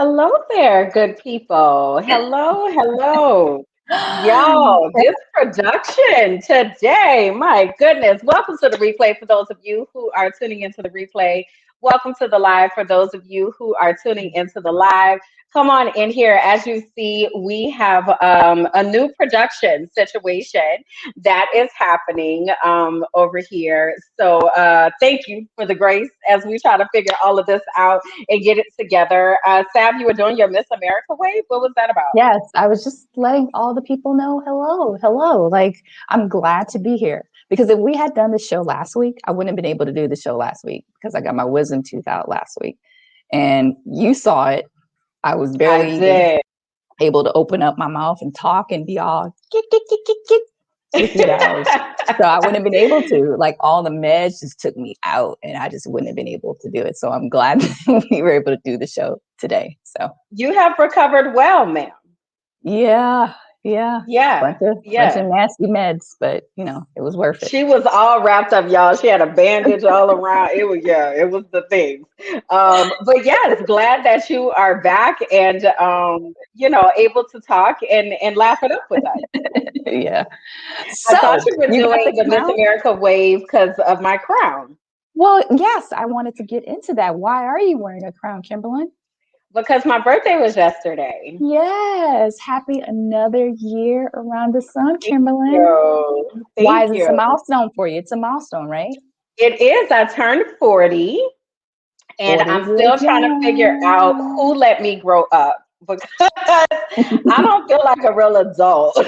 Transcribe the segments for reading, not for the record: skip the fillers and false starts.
Hello there, good people. Hello, hello. Y'all, this production today, my goodness. Welcome to the replay for those of you who are tuning into the replay. Welcome to the live for those of you who are tuning into the live. Come on in here. As you see, we have a new production situation that is happening over here. So thank you for the grace as we try to figure all of this out and get it together. Sab, you were doing your Miss America wave. What was that about? Yes, I was just letting all the people know hello, hello. Like, I'm glad to be here because if we had done the show last week, I wouldn't have been able to do the show last week because I got my wisdom tooth out last week. And you saw it. I was barely even able to open up my mouth and talk and be all with you guys. So I wouldn't have been able to. Like, all the meds just took me out and I just wouldn't have been able to do it. So I'm glad we were able to do the show today. So you have recovered well, ma'am. Yeah. Bunch of nasty meds, but it was worth it. She was all wrapped up, y'all. She had a bandage all around. It was the thing. But yes, glad that you are back and able to talk and laugh it up with us. Yeah. So, I thought you were doing the Miss America wave because of my crown. Well, yes, I wanted to get into that. Why are you wearing a crown, Kimberland? Because my birthday was yesterday. Yes. Happy another year around the sun, Kimberland. Why is it a milestone for you? It's a milestone, right? It is. I turned 40 and I'm still trying to figure out who let me grow up because I don't feel like a real adult. All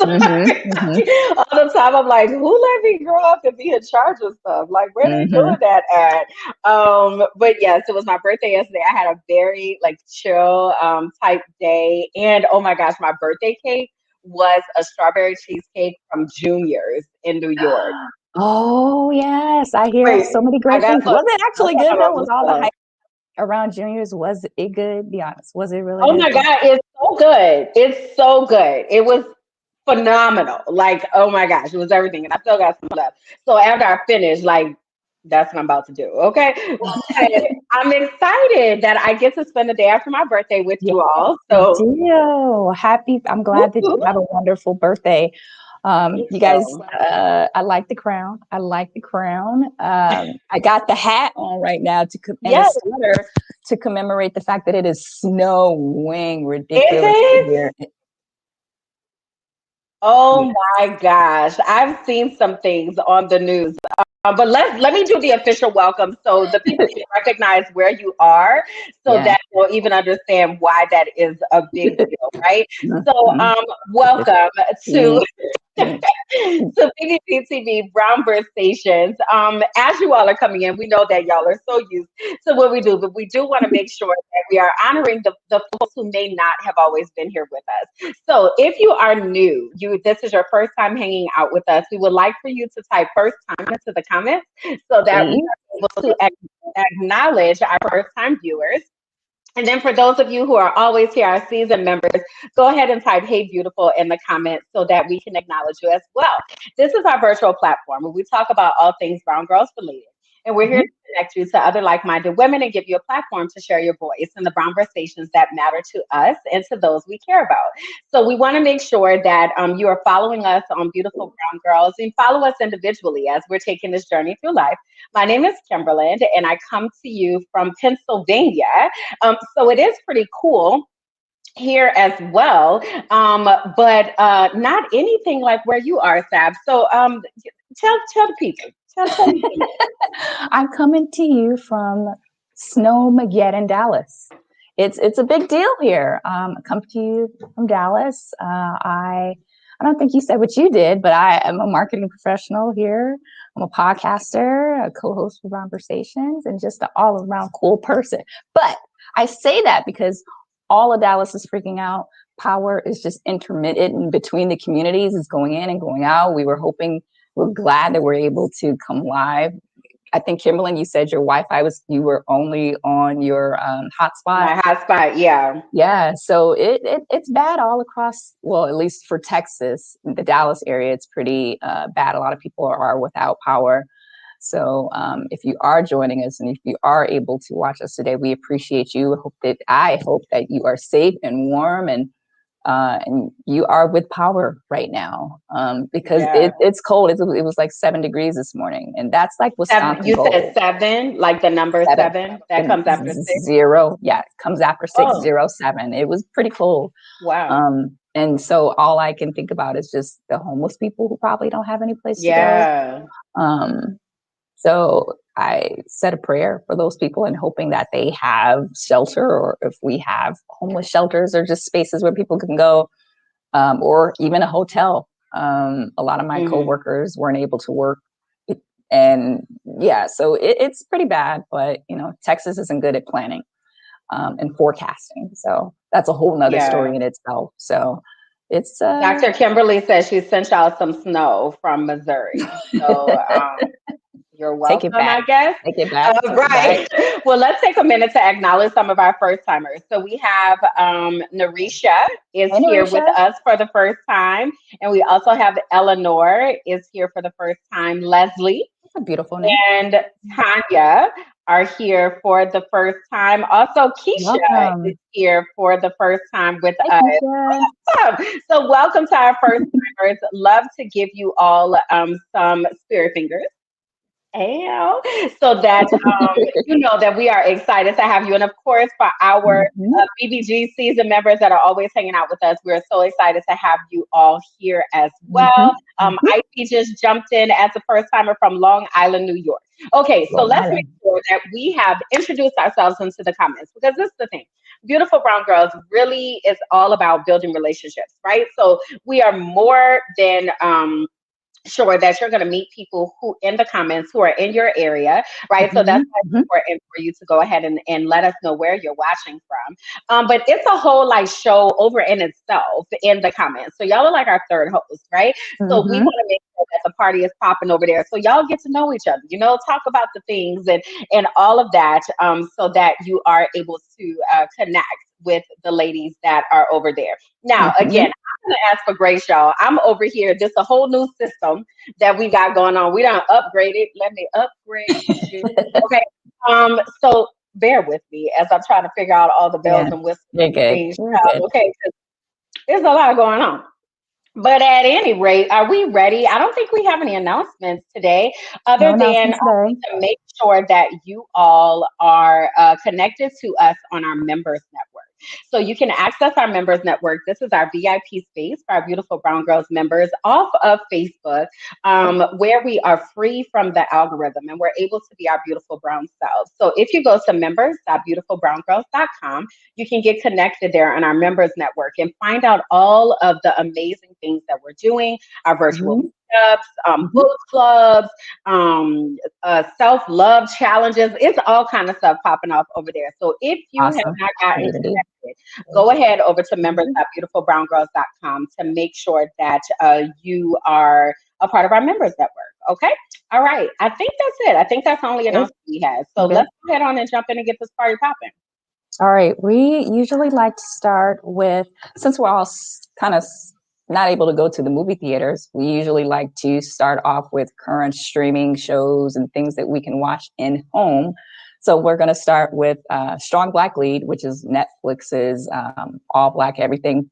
the time I'm like, who let me grow up and be in charge of stuff? Like, where they doing that at? But yes, it was my birthday yesterday. I had a very chill type day. And oh my gosh, my birthday cake was a strawberry cheesecake from Junior's in New York. Oh yes, I hear so many great things. Was it actually good though? Was all the hype around Juniors? Was it good? Be honest. Was it really good? Oh my God, it's so good. It's so good. It was phenomenal. Like, oh my gosh, it was everything. And I still got some left. So after I finish, that's what I'm about to do. Okay. I'm excited that I get to spend the day after my birthday with you all. So happy. I'm glad that you have a wonderful birthday. You guys, I like the crown. I got the hat on right now and a sweater to commemorate the fact that it is snowing ridiculously here. Oh my gosh. I've seen some things on the news. But let me do the official welcome so the people can recognize where you are so that you'll even understand why that is a big deal, right? So welcome to BBG TV Brown Bird Stations. As you all are coming in, we know that y'all are so used to what we do, but we do want to make sure that we are honoring the folks who may not have always been here with us. So if you are new, this is your first time hanging out with us, we would like for you to type first time into the comments so that we are able to acknowledge our first time viewers. And then for those of you who are always here, our seasoned members, go ahead and type "Hey Beautiful" in the comments so that we can acknowledge you as well. This is our virtual platform where we talk about all things Brown Girls related. And we're here to connect you to other like-minded women and give you a platform to share your voice in the brown conversations that matter to us and to those we care about. So we want to make sure that you are following us on Beautiful Brown Girls and follow us individually as we're taking this journey through life. My name is Kimberland and I come to you from Pennsylvania. So it is pretty cool here as well, but not anything like where you are, Sab. So tell the people. I'm coming to you from Snowmageddon, Dallas. It's a big deal here. I come to you from Dallas. I don't think you said what you did, but I am a marketing professional here. I'm a podcaster, a co-host for Conversations, and just an all-around cool person. But I say that because all of Dallas is freaking out. Power is just intermittent in between the communities. It's going in and going out. We're glad that we're able to come live. I think, Kimberland, you said your Wi-Fi you were only on your hotspot. My hotspot, yeah. Yeah, so it's bad all across, well, at least for Texas, the Dallas area, it's pretty bad. A lot of people are without power. So if you are joining us and if you are able to watch us today, we appreciate you. I hope that you are safe and warm and you are with power right now because it's cold. It was like 7 degrees this morning, and that's like Wisconsin You said cold. 7, like the number 7 that And comes after 6? 0, yeah, it comes after Oh, 607. It was pretty cold. wow. And so all I can think about is just the homeless people who probably don't have any place to go. Yeah. So I said a prayer for those people and hoping that they have shelter, or if we have homeless shelters or just spaces where people can go, or even a hotel. A lot of my coworkers weren't able to work. And yeah, so it's pretty bad, but Texas isn't good at planning and forecasting. So that's a whole nother story in itself. So it's Dr. Kimberly says she sent y'all some snow from Missouri. So you're take it welcome, back. I guess. Take it back. Right. Well, let's take a minute to acknowledge some of our first timers. So we have Narisha is Hey, here Narisha. with us for the first time. And we also have Eleanor is here for the first time. Leslie. That's a beautiful name. And Tanya are here for the first time. Also, Keisha is here for the first time with us. Awesome. So welcome to our first timers. Love to give you all some spirit fingers. So that you know that we are excited to have you. And of course, for our BBG season members that are always hanging out with us, we're so excited to have you all here as well. IP just jumped in as a first timer from Long Island, New York. Okay, so let's make sure that we have introduced ourselves into the comments, because this is the thing. Beautiful Brown Girls really is all about building relationships, right? So we are more than sure that you're going to meet people who in the comments who are in your area, right? So that's important for you to go ahead and let us know where you're watching from. But it's a whole like show over in itself in the comments. So y'all are like our third host, right? So we want to make sure that the party is popping over there. So y'all get to know each other, talk about the things and all of that, so that you are able to connect with the ladies that are over there. Now, again, I'm going to ask for grace, y'all. I'm over here. This is a whole new system that we got going on. We done upgraded. Let me upgrade you. Okay. So bear with me as I'm trying to figure out all the bells and whistles and things. Okay. There's a lot going on. But at any rate, are we ready? I don't think we have any announcements today, other than to make sure that you all are connected to us on our members network. So you can access our members network. This is our VIP space for our Beautiful Brown Girls members off of Facebook, where we are free from the algorithm and we're able to be our beautiful brown selves. So if you go to members.beautifulbrowngirls.com, you can get connected there on our members network and find out all of the amazing things that we're doing, our virtual meetups, book clubs, self-love challenges. It's all kind of stuff popping off over there. So if you have not gotten connected, go ahead over to members.beautifulbrowngirls.com to make sure that you are a part of our members network. Okay. All right. I think that's it. I think that's the only announcement we have. So let's go ahead on and jump in and get this party popping. All right. We usually like to start with, since we're all kind of not able to go to the movie theaters, we usually like to start off with current streaming shows and things that we can watch in home. So we're going to start with Strong Black Lead, which is Netflix's All Black Everything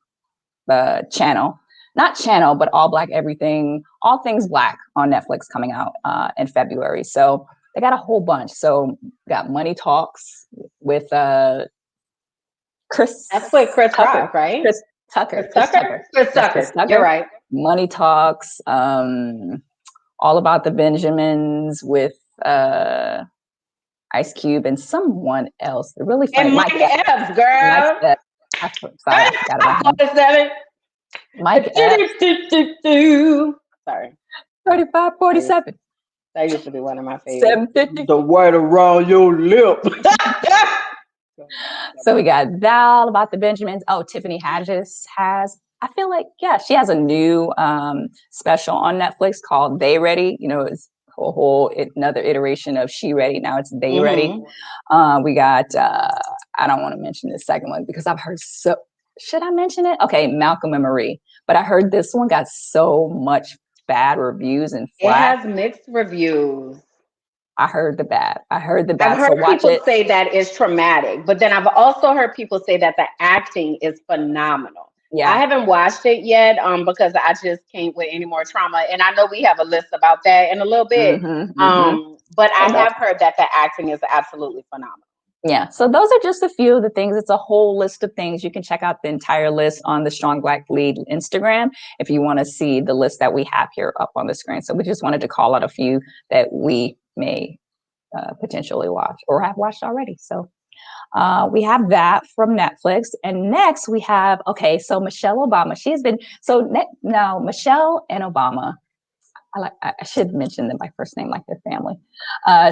channel. Not channel, but All Black Everything, All Things Black on Netflix coming out in February. So they got a whole bunch. So we got Money Talks with Chris. That's with Chris Rock, right? Chris Tucker. You're right. Money Talks. All About the Benjamins with Ice Cube and someone else. Really funny. And Mike Epps, girl. Sorry, I forgot about him. Mike Epps. Sorry. 3547. That used to be one of my favorites. 750. The word around your lip. So we got Val About the Benjamins. Oh, Tiffany Haddish has, I feel like, she has a new special on Netflix called They Ready. It's a whole another iteration of She Ready. Now it's They Ready. We got, I don't want to mention the second one because I've heard should I mention it? Okay, Malcolm and Marie. But I heard this one got so much bad reviews and flat. It has mixed reviews. I heard the bad. I heard the I've bad. So heard watch people it. say that it's traumatic, but then I've also heard people say that the acting is phenomenal. I Yeah. haven't watched it yet, because I just can't with any more trauma. And I know we have a list about that in a little bit. Hmm. But I So have heard that the acting is absolutely phenomenal. yeah, so those are just a few of the things. It's a whole list of things. You can check out the entire list on the Strong Black Lead Instagram if you want to see the list that we have here up on the screen. So we just wanted to call out a few that we may potentially watch or have watched already. So we have that from Netflix. And next we have, okay, so Michelle Obama. She's been, now Michelle and Obama, I should mention them by first name like their family.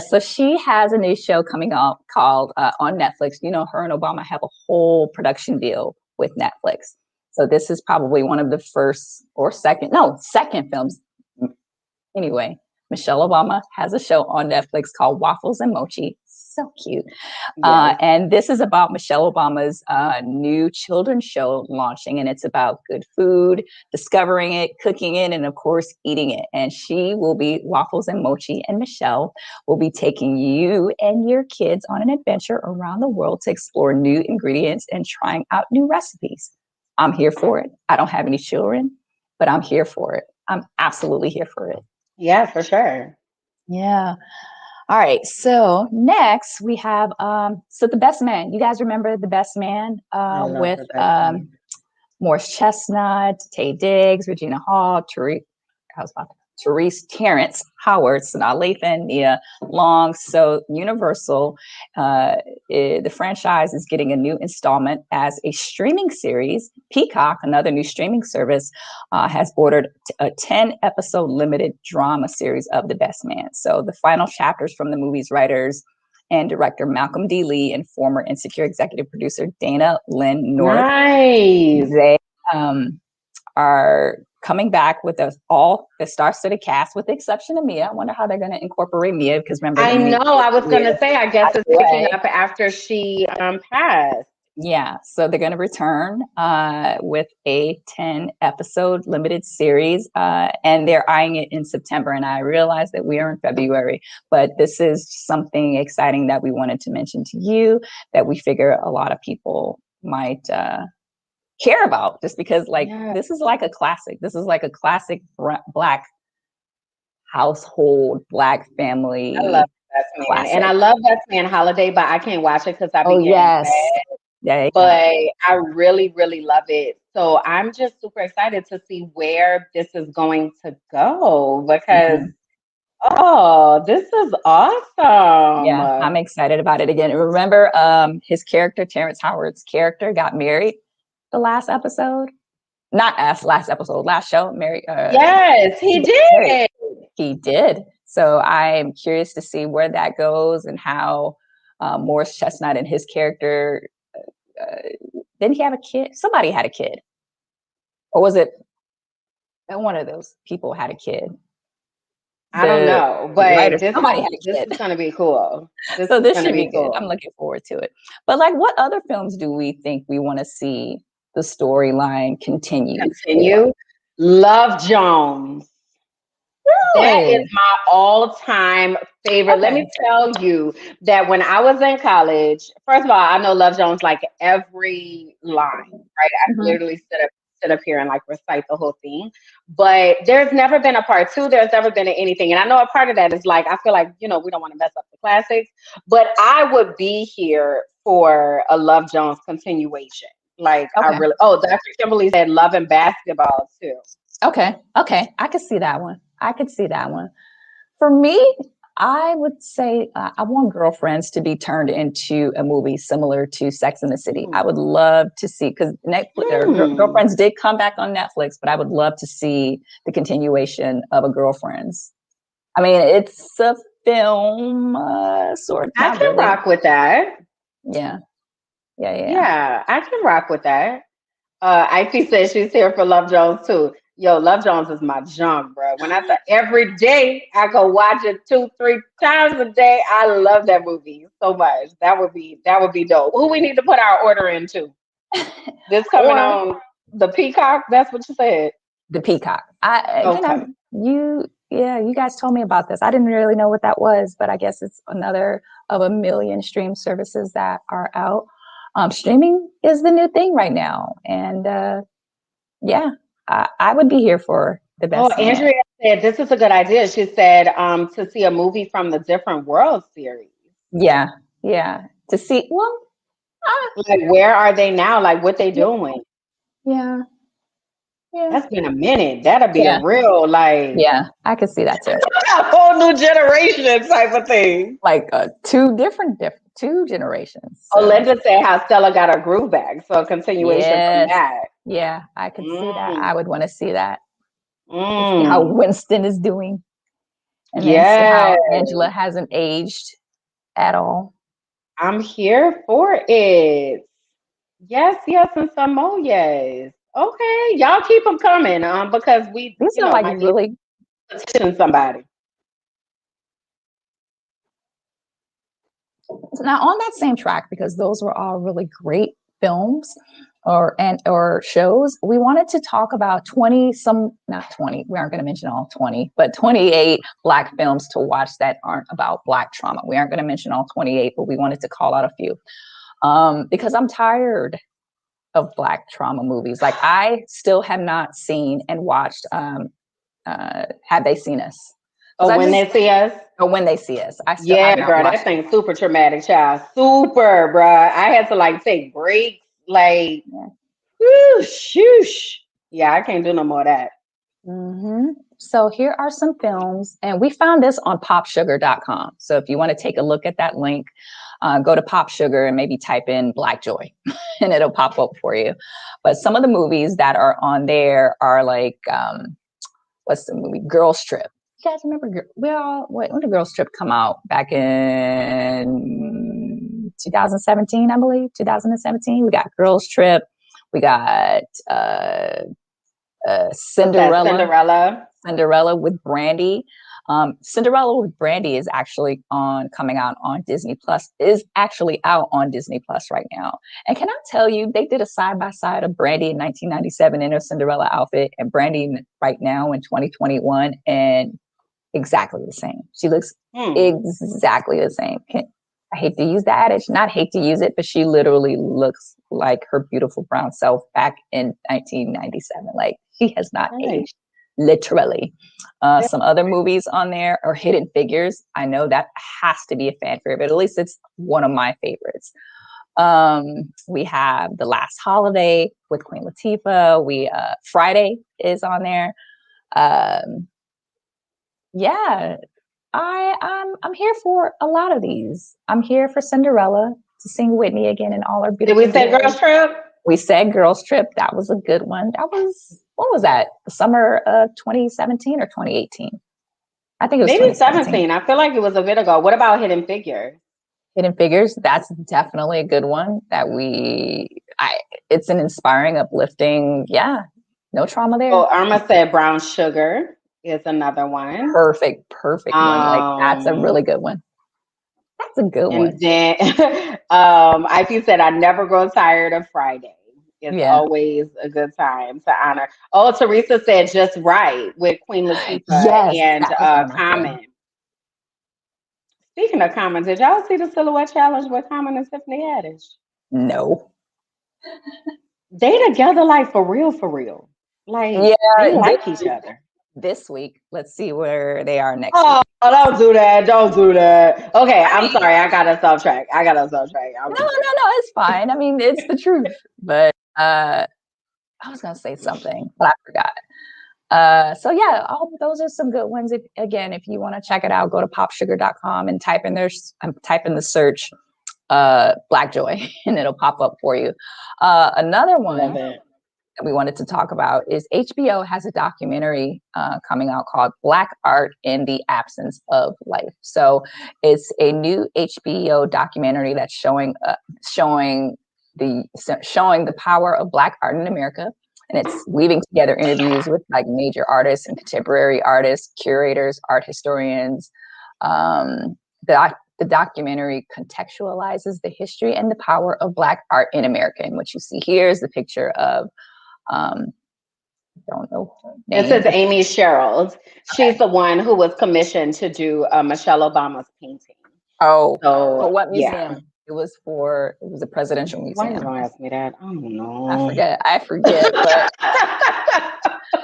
So she has a new show coming out called on Netflix. You know, her and Obama have a whole production deal with Netflix. So this is probably one of the first or second films. Anyway, Michelle Obama has a show on Netflix called Waffles and Mochi. So cute. Yes. And this is about Michelle Obama's new children's show launching, and it's about good food, discovering it, cooking it, and of course, eating it. And she will be Waffles and Mochi, and Michelle will be taking you and your kids on an adventure around the world to explore new ingredients and trying out new recipes. I'm here for it. I don't have any children, but I'm here for it. I'm absolutely here for it. Yeah, for sure. Yeah. All right. So next we have so The Best Man. You guys remember The Best Man I love with the best thing. Morris Chestnut, Taye Diggs, Regina Hall, Therese Terrence Howard, Sanaa Lathan, Nia Long. So Universal, the franchise is getting a new installment as a streaming series. Peacock, another new streaming service, has ordered a 10-episode limited drama series of The Best Man. So the final chapters from the movie's writers and director Malcolm D. Lee and former Insecure executive producer Dana Lynn North. Nice. They are coming back with all the star-studded cast, with the exception of Mia. I wonder how they're going to incorporate Mia, because remember, I know. I was going to say, I guess it's picking away. up after she passed. Yeah, so they're going to return with a 10-episode limited series, and they're eyeing it in September. And I realize that we are in February, but this is something exciting that we wanted to mention to you, that we figure a lot of people might care about, just because this is like a classic. This is like a classic Black household, Black family. I love Best Man, classic. and I love Best Man Holiday, but I can't watch it because I be getting sad. Yeah, but I really, really love it. So I'm just super excited to see where this is going to go, because this is awesome. Yeah, I'm excited about it again. Remember, his character, Terrence Howard's character, got married the last episode. Not last episode, last show. Married. Yes, he did. He did. So I'm curious to see where that goes, and how Morris Chestnut and his character. Didn't he have a kid? Somebody had a kid, or was it one of those people had a kid? I don't know, but this is going to be cool. This should be good. I'm looking forward to it. But what other films do we think we want to see the storyline continue? Love Jones. Really? That is my all-time favorite. Let me tell you that when I was in college, first of all, I know Love Jones like every line, right? I literally sit up here and recite the whole thing. But there's never been a part 2. There's never been anything. And I know a part of that is I feel like, we don't want to mess up the classics, but I would be here for a Love Jones continuation. I really, Dr. Kimberly said Love and Basketball too. Okay. I could see that one. For me, I would say I want Girlfriends to be turned into a movie similar to Sex and the City. I would love to see, because Girlfriends did come back on Netflix, but I would love to see the continuation of a Girlfriends. I mean, it's a film, sort of. I can rock with that. Yeah, I can rock with that. IP says she's here for Love Jones too. Yo, Love Jones is my junk, bro. When I say every day, I go watch it 2-3 times a day. I love that movie so much. That would be dope. Who we need to put our order into? This coming on the Peacock. That's what you said. The Peacock. Yeah, you guys told me about this. I didn't really know what that was, but I guess it's another of a million stream services that are out. Streaming is the new thing right now. And yeah, I would be here for the Oh, best man. Andrea said this is a good idea. She said to see a movie from the Different World series. Yeah, yeah. To see, well, Like, where are they now? Like, what they yeah, doing? yeah, yeah, That's been a minute. That'll be a yeah, real, like, yeah. I could see that too. a whole new generation type of thing. Like two generations. Oh, So Linda said how Stella got her groove back. So a continuation from yes, that. yeah, I could see that. Mm, I would want to see that to see how mm. Winston is doing, and then see how Yes, Angela hasn't aged at all. I'm here for it. Yes, yes, and some more yes. Okay, y'all keep them coming, because we, These are like might need really to petition somebody. now on that same track because those were all really great films or shows. We wanted to talk about 20 some not 20, we aren't going to mention all 20, but 28 Black films to watch that aren't about Black trauma. We aren't going to mention all 28, but we wanted to call out a few because I'm tired of Black trauma movies. Like I still have not seen and watched Had They Seen Us? Because Oh, I when just they see us. or When They See Us. I've Yeah, not girl, watched that thing's super traumatic, child. Super, bruh. I had to like take breaks. Like, it. whoo, shoosh. Yeah, I can't do no more of that. So here are some films, and we found this on popsugar.com. So if you want to take a look at that link, go to Pop Sugar and maybe type in Black Joy, and it'll pop up for you. But some of the movies that are on there are like, what's the movie? Girls Trip. You guys remember? When did Girls Trip come out? Back in 2017, I believe. 2017. We got Girls Trip. We got What's that? Cinderella. Cinderella? Cinderella with Brandy. Cinderella with Brandy is actually coming out on Disney Plus, is actually out on Disney Plus right now. And can I tell you, they did a side by side of Brandy in 1997 in her Cinderella outfit and Brandy right now in 2021, and exactly the same. She looks Hmm. exactly the same. I hate to use the adage, not hate to use it, but she literally looks like her beautiful brown self back in 1997. Like she has not Nice. aged, literally. Some other movies on there are Hidden Figures. I know that has to be a fan favorite. At least it's one of my favorites. We have The Last Holiday with Queen Latifah. Friday is on there. Yeah, I'm here for a lot of these. I'm here for Cinderella to sing Whitney again in all her Did beautiful we say glory. Girls Trip? We said Girls Trip. That was a good one. That was, what was that? The summer of 2017 or 2018? I think it was Maybe 2017. 17. I feel like it was a bit ago. What about Hidden Figures? Hidden Figures. That's definitely a good one that it's an inspiring, uplifting. Yeah, no trauma there. Oh, Irma said Brown Sugar is another one. Perfect one. Like that's a really good one. That's a good one. And then IP said, I never grow tired of Friday. It's Yeah. always a good time to honor. Oh, Teresa said Just Right with Queen Latifah Yes, and that was one of my Common. favorites. Speaking of Common, did y'all see the silhouette challenge with Common and Tiffany Haddish? No. They together like for real, for real. Like Yeah, they like each other. this week. Let's see where they are next Oh, week. don't do that. Don't do that. Okay, I'm mean, sorry. I got us off track. No, it's fine. I mean, it's the truth. But I was gonna say something, but I forgot. So yeah, all those are some good ones. If you want to check it out, go to popsugar.com and type in the search Black Joy and it'll pop up for you. Another one that we wanted to talk about is HBO has a documentary coming out called Black Art in the Absence of Life. So it's a new HBO documentary that's showing the power of Black art in America. And it's weaving together interviews with like major artists and contemporary artists, curators, art historians. The documentary contextualizes the history and the power of Black art in America. And what you see here is the picture of Don't know her This name. is Amy Sherrills. She's the one who was commissioned to do Michelle Obama's painting. Oh, So for what yeah. museum? It was a presidential Why you museum. gonna ask me that? I don't I know. forget. I forget,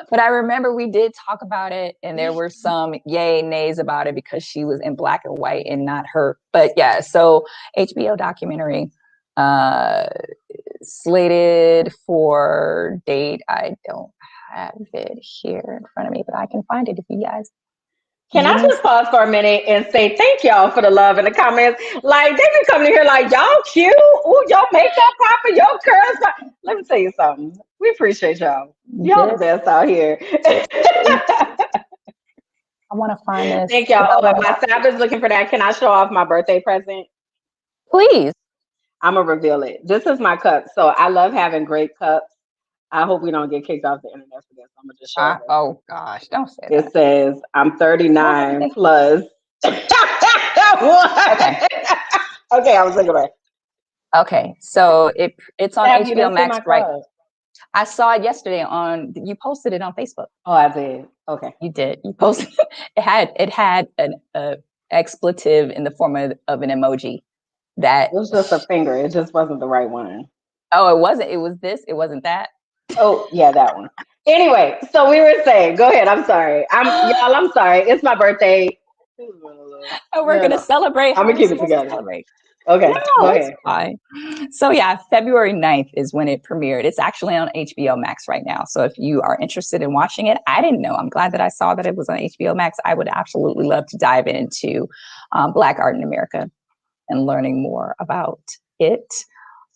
but I remember we did talk about it, and there were some yay nays about it because she was in black and white and not her. But yeah, so HBO documentary slated for date. I don't have it here in front of me, but I can find it if you guys Can I just pause for a minute and say thank y'all for the love in the comments? Like they been coming here like y'all cute. Ooh, your makeup popping, your curls. Let me tell you something. We appreciate y'all. Y'all the best out here. I want to find this. Thank y'all. Oh, my Sab is looking for that. Can I show off my birthday present? Please. I'm gonna reveal it. This is my cup. So I love having great cups. I hope we don't get kicked off the internet for this. I'm gonna just show it. Oh gosh, don't say it that. Says I'm 39 plus. Okay. Okay, I was looking at. Okay, so it's on HBO Max right. I saw it yesterday you posted it on Facebook. Oh, I did. Okay. You did. You posted it had an expletive in the form of an emoji that it was just a finger. It just wasn't the right one. Oh, it wasn't. It was this. It wasn't that. Oh, yeah, that one. Anyway, so we were saying, go ahead. I'm sorry. I'm sorry. It's my birthday. And we're gonna celebrate. I'm gonna keep it together. Okay, no, go ahead. Fine. So yeah, February 9th is when it premiered. It's actually on HBO Max right now. So if you are interested in watching it, I didn't know. I'm glad that I saw that it was on HBO Max. I would absolutely love to dive into Black art in America and learning more about it.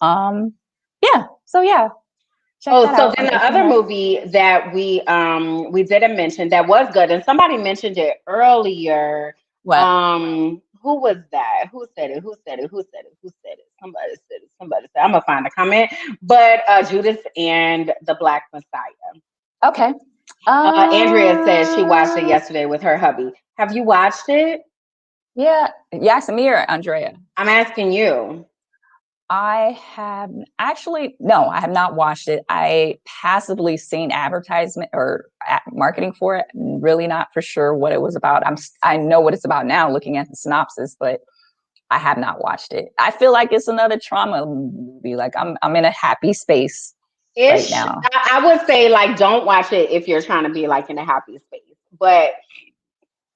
Yeah. So yeah. So then the other movie that we didn't mention that was good, and somebody mentioned it earlier. What? Who was that? Who said it? Somebody said it. I'm gonna find a comment. But Judas and the Black Messiah. Okay. Andrea says she watched it yesterday with her hubby. Have you watched it? Yeah. Yasamir, Andrea. I'm asking you. I have no, I have not watched it. I passively seen advertisement or marketing for it. Really not for sure what it was about. I know what it's about now looking at the synopsis, but I have not watched it. I feel like it's another trauma movie. Like I'm in a happy space right now. I would say like don't watch it if you're trying to be like in a happy space. But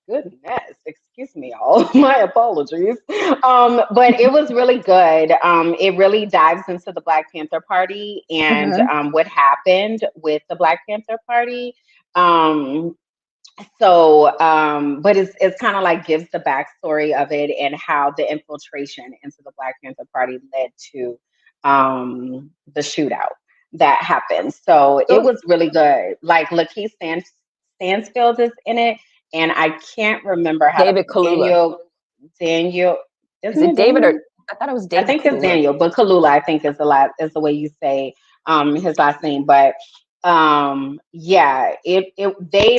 goodness, excuse me, all my apologies. But it was really good. It really dives into the Black Panther Party and what happened with the Black Panther Party. But it's kind of like gives the backstory of it and how the infiltration into the Black Panther Party led to the shootout that happened. So it was really good. Like Lakeith Stansfield is in it, and I can't remember how David Kalula. Daniel. Is it David or I thought it was David? I think Kalula. It's Daniel, but Kalula I think is the way you say his last name. But they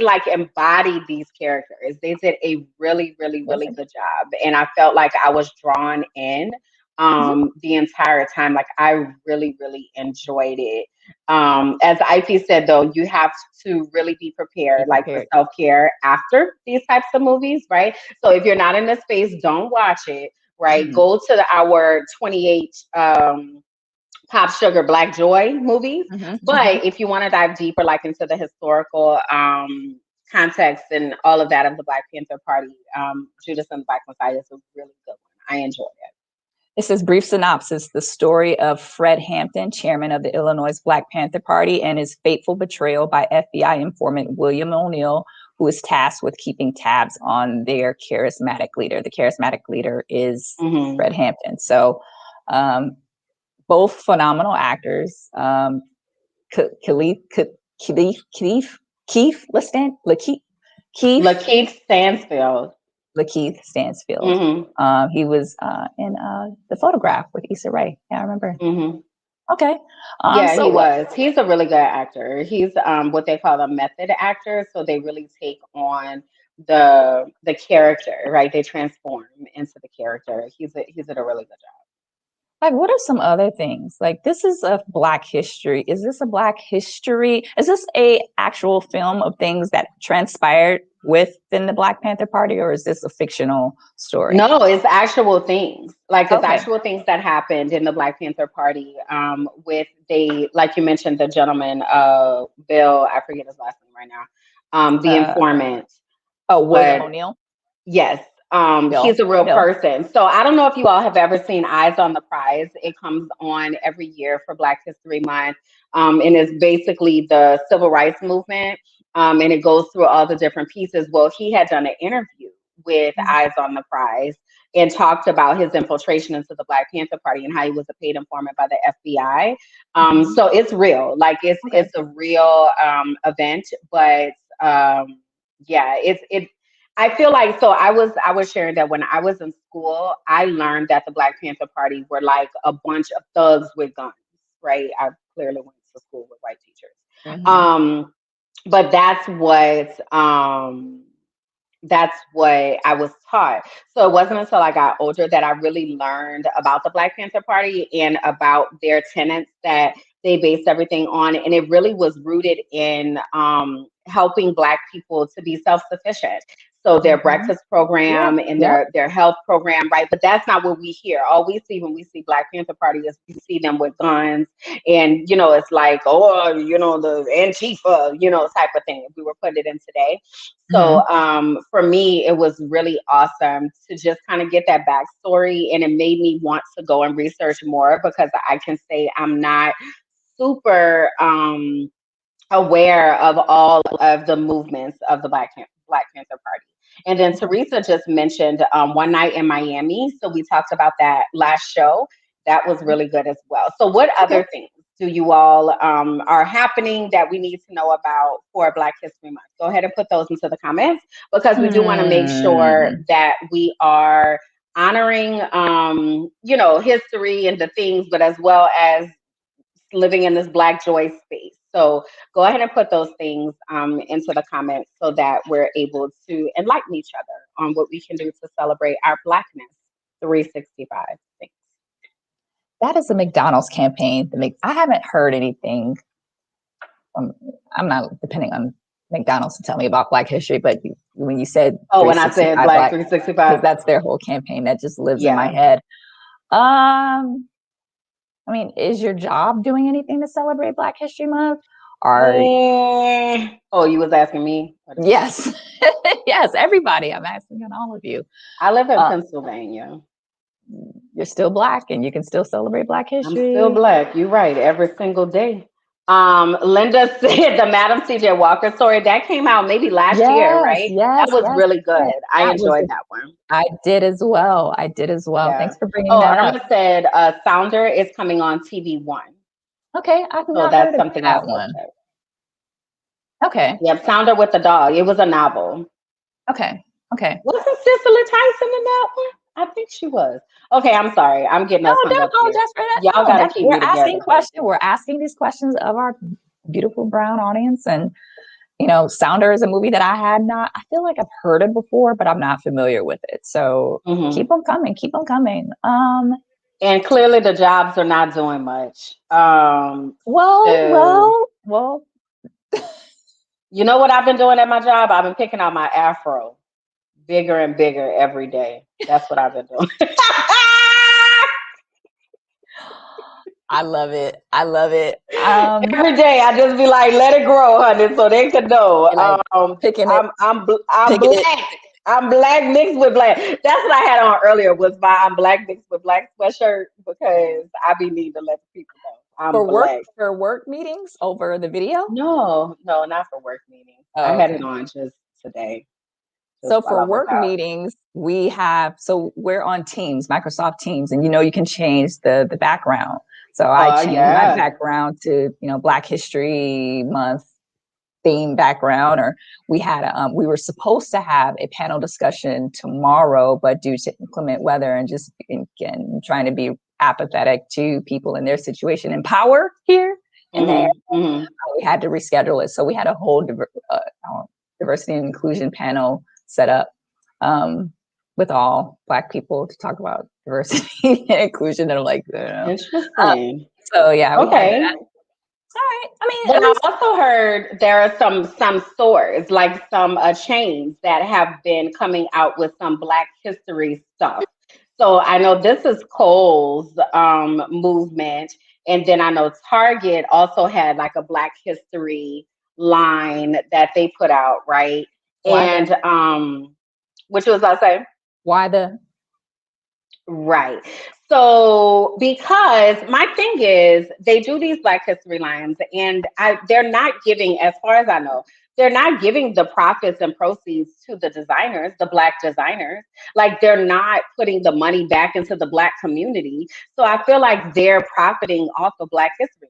like embodied these characters. They did a really good job, and I felt like I was drawn in the entire time. Like I really enjoyed it. As IP said though, you have to really be prepared like for self-care after these types of movies, right? So if you're not in the space, don't watch it, right? Go to our 28 Pop Sugar Black Joy movies. But if you want to dive deeper, like into the historical context and all of that of the Black Panther Party, Judas and the Black Messiah is a really good one. I enjoyed it. It says brief synopsis: the story of Fred Hampton, chairman of the Illinois Black Panther Party, and his fateful betrayal by FBI informant William O'Neill, who is tasked with keeping tabs on their charismatic leader. The charismatic leader is Fred Hampton. So both phenomenal actors. Lakeith Stansfield. Lakeith Stansfield. He was in The Photograph with Issa Rae. Yeah, I remember. Okay. He was. He's a really good actor. He's what they call a method actor. So they really take on the character, right? They transform into the character. He did a really good job. like, what are some other things? Like, this is a Black history. Is this a Black history? Is this a actual film of things that transpired within the Black Panther Party, or is this a fictional story? No, it's actual things. Like it's Okay. actual things that happened in the Black Panther Party. With they, like you mentioned, the gentleman, Bill, I forget his last name right now. The Uh, informant, oh, William but O'Neill. yes, he's Bill. a real Bill. person. So I don't know if you all have ever seen Eyes on the Prize. It comes on every year for Black History Month, and it's basically the civil rights movement, and it goes through all the different pieces. Well, he had done an interview with Eyes on the Prize and talked about his infiltration into the Black Panther Party and how he was a paid informant by the FBI. Mhm. So it's real, like Okay. it's a real event, but yeah, it I feel like so I was sharing that when I was in school, I learned that the Black Panther Party were like a bunch of thugs with guns, right? I clearly went to school with white teachers. Mhm. Um, but that's what I was taught. So it wasn't until I got older that I really learned about the Black Panther Party and about their tenets that they based everything on. And it really was rooted in helping Black people to be self sufficient. So their Mhm. breakfast Yeah. program and Yep. their health program, right? But that's not what we hear. All we see when we see Black Panther Party is we see them with guns, and it's like, oh, the Antifa, type of thing. If we were putting it in today. Mhm. So for me, it was really awesome to just kind of get that backstory, and it made me want to go and research more because I can say I'm not super aware of all of the movements of the Black Panther Party. And then Okay. Teresa just mentioned One Night in Miami. So we talked about that last show. That was really good as well. So what Okay. other things do you all are happening that we need to know about for Black History Month? Go ahead and put those into the comments because we do want to make sure Hmm. that we are honoring history and the things, but as well as living in this Black joy space. So go ahead and put those things into the comments so that we're able to enlighten each other on what we can do to celebrate our Blackness 365. Thanks. That is a McDonald's campaign. I haven't heard anything. Um, I'm not depending on McDonald's to tell me about Black history, but when you said Oh, when I said 365 Black Black, because 365, that's their whole campaign, that just lives in my yeah. head. I mean, is your job doing anything to celebrate Black History Month? Are Oh, you was asking me? Yes, yes, everybody. I'm asking on all of you. I live in Uh, Pennsylvania. you're still Black, and you can still celebrate Black I'm still history. Black. You're right. Every single day. Linda said the Madam C.J. Walker story that came out maybe last year, Yes, right? That yes, was yes, really yes. good. I That was enjoyed that one. I did as well. I did as well. Yeah. Thanks for bringing Oh, that up. Irma said Sounder is coming on TV One. Okay, I've So not heard that's of something that else to one. check. Okay, Yep, Sounder with the dog. It was a novel. okay, okay. Wasn't Cicely Tyson in that one? I think she was. Okay, I'm sorry. I'm getting No, us hung don't up here. apologize for that. Y'all No, got to that's keep we're me asking together. questions. We're asking these questions of our beautiful brown audience, and Sounder is a movie that I had not. I feel like I've heard it before, but I'm not familiar with it. So Hmm. keep them coming. Keep them coming. And clearly the jobs are not doing much. Well, So well, well. you know what I've been doing at my job? I've been picking out my afro bigger and bigger every day. That's what I've been doing. I love it. I love it. Every day I just be like, let it grow, honey, so they could know. You're like picking it, I'm picking it. black. I'm black mixed with black. That's what I had on earlier was my I'm black mixed with black sweatshirt because I be needing to let the people know I'm black. For work meetings over the video. No, no, not for work meetings. I Oh, had it okay. on just today, just So while for I work work out. meetings, we're on Teams, Microsoft Teams, and you can change the background. So I Oh changed my yeah. background to Black History Month theme background. Or we were supposed to have a panel discussion tomorrow, but due to inclement weather and just again trying to be apathetic to people in their situation and power here and there, Mm-hmm. Mm-hmm. we had to reschedule it. So we had a whole diversity and inclusion panel set up. with all Black people to talk about diversity and inclusion. And I'm like, Interesting. so yeah, we had Okay. that. All right. I mean, Well, at I least also heard there are some stores, like some chains that have been coming out with some Black History stuff. So I know this is Kohl's movement, and then I know Target also had like a Black History line that they put out, right? why the And which was I say? why the Right. So, because my thing is, they do these Black History lines, and they're not giving, as far as I know, they're not giving the profits and proceeds to the designers, the Black designers. Like, they're not putting the money back into the Black community. So, I feel like they're profiting off of Black History.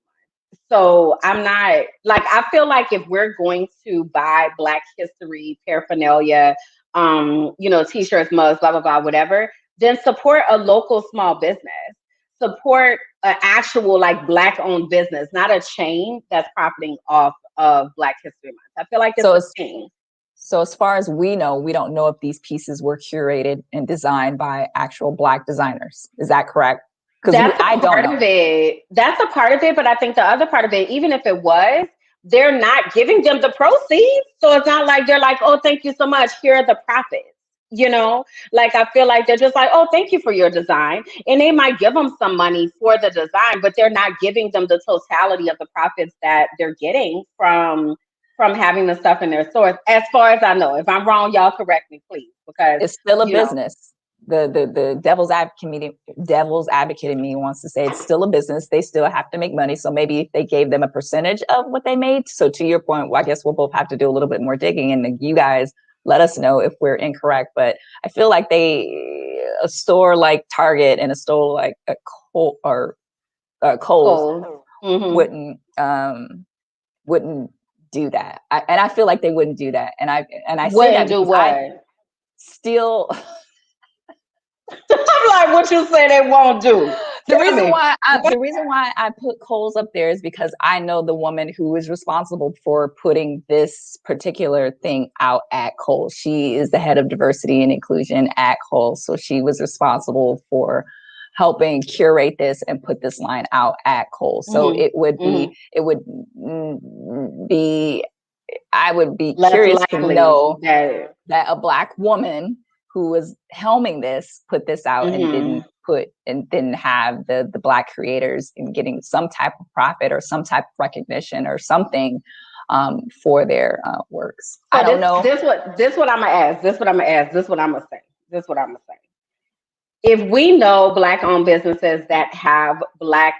So I'm not like, I feel like if we're going to buy Black History paraphernalia, t-shirts, mugs, blah blah blah, whatever, then support a local small business. Support an actual like Black owned business, not a chain that's profiting off of Black History Month. I feel like it's so a as thing. so as far as we know, we don't know if these pieces were curated and designed by actual Black designers. Is that correct? Because That's I a don't part know. of it. That's a part of it, but I think the other part of it, even if it was, they're not giving them the proceeds. So it's not like they're like, oh, thank you so much. Here are the profits. Like I feel like they're just like, oh, thank you for your design. And they might give them some money for the design, but they're not giving them the totality of the profits that they're getting from having the stuff in their stores. As far as I know, if I'm wrong, y'all correct me, please, because It's still a you know, business. The devil's advocate in me wants to say it's still a business. They still have to make money. So maybe if they gave them a percentage of what they made. So to your point, well, I guess we'll both have to do a little bit more digging, and you guys let us know if we're incorrect. But I feel like a store like Target and a store like Kohl's cool. Mm-hmm. wouldn't do that. And I feel like they wouldn't do that. And I say that Wouldn't do because I what? still I'm like, what you say they won't do? the Tell reason me. why I put Kohl's up there is because I know the woman who is responsible for putting this particular thing out at Kohl's. She is the head of diversity and inclusion at Kohl's. So she was responsible for helping curate this and put this line out at Kohl's. So Mm-hmm. I would be Less curious to likely know that. that a Black woman who was helming this put this out and Mm-hmm. didn't have the Black creators in getting some type of profit or some type of recognition or something for their works. So I don't know. this what I'm gonna ask. This what I'm gonna ask. This what I'm gonna say. This what I'm gonna say. If we know Black owned businesses that have Black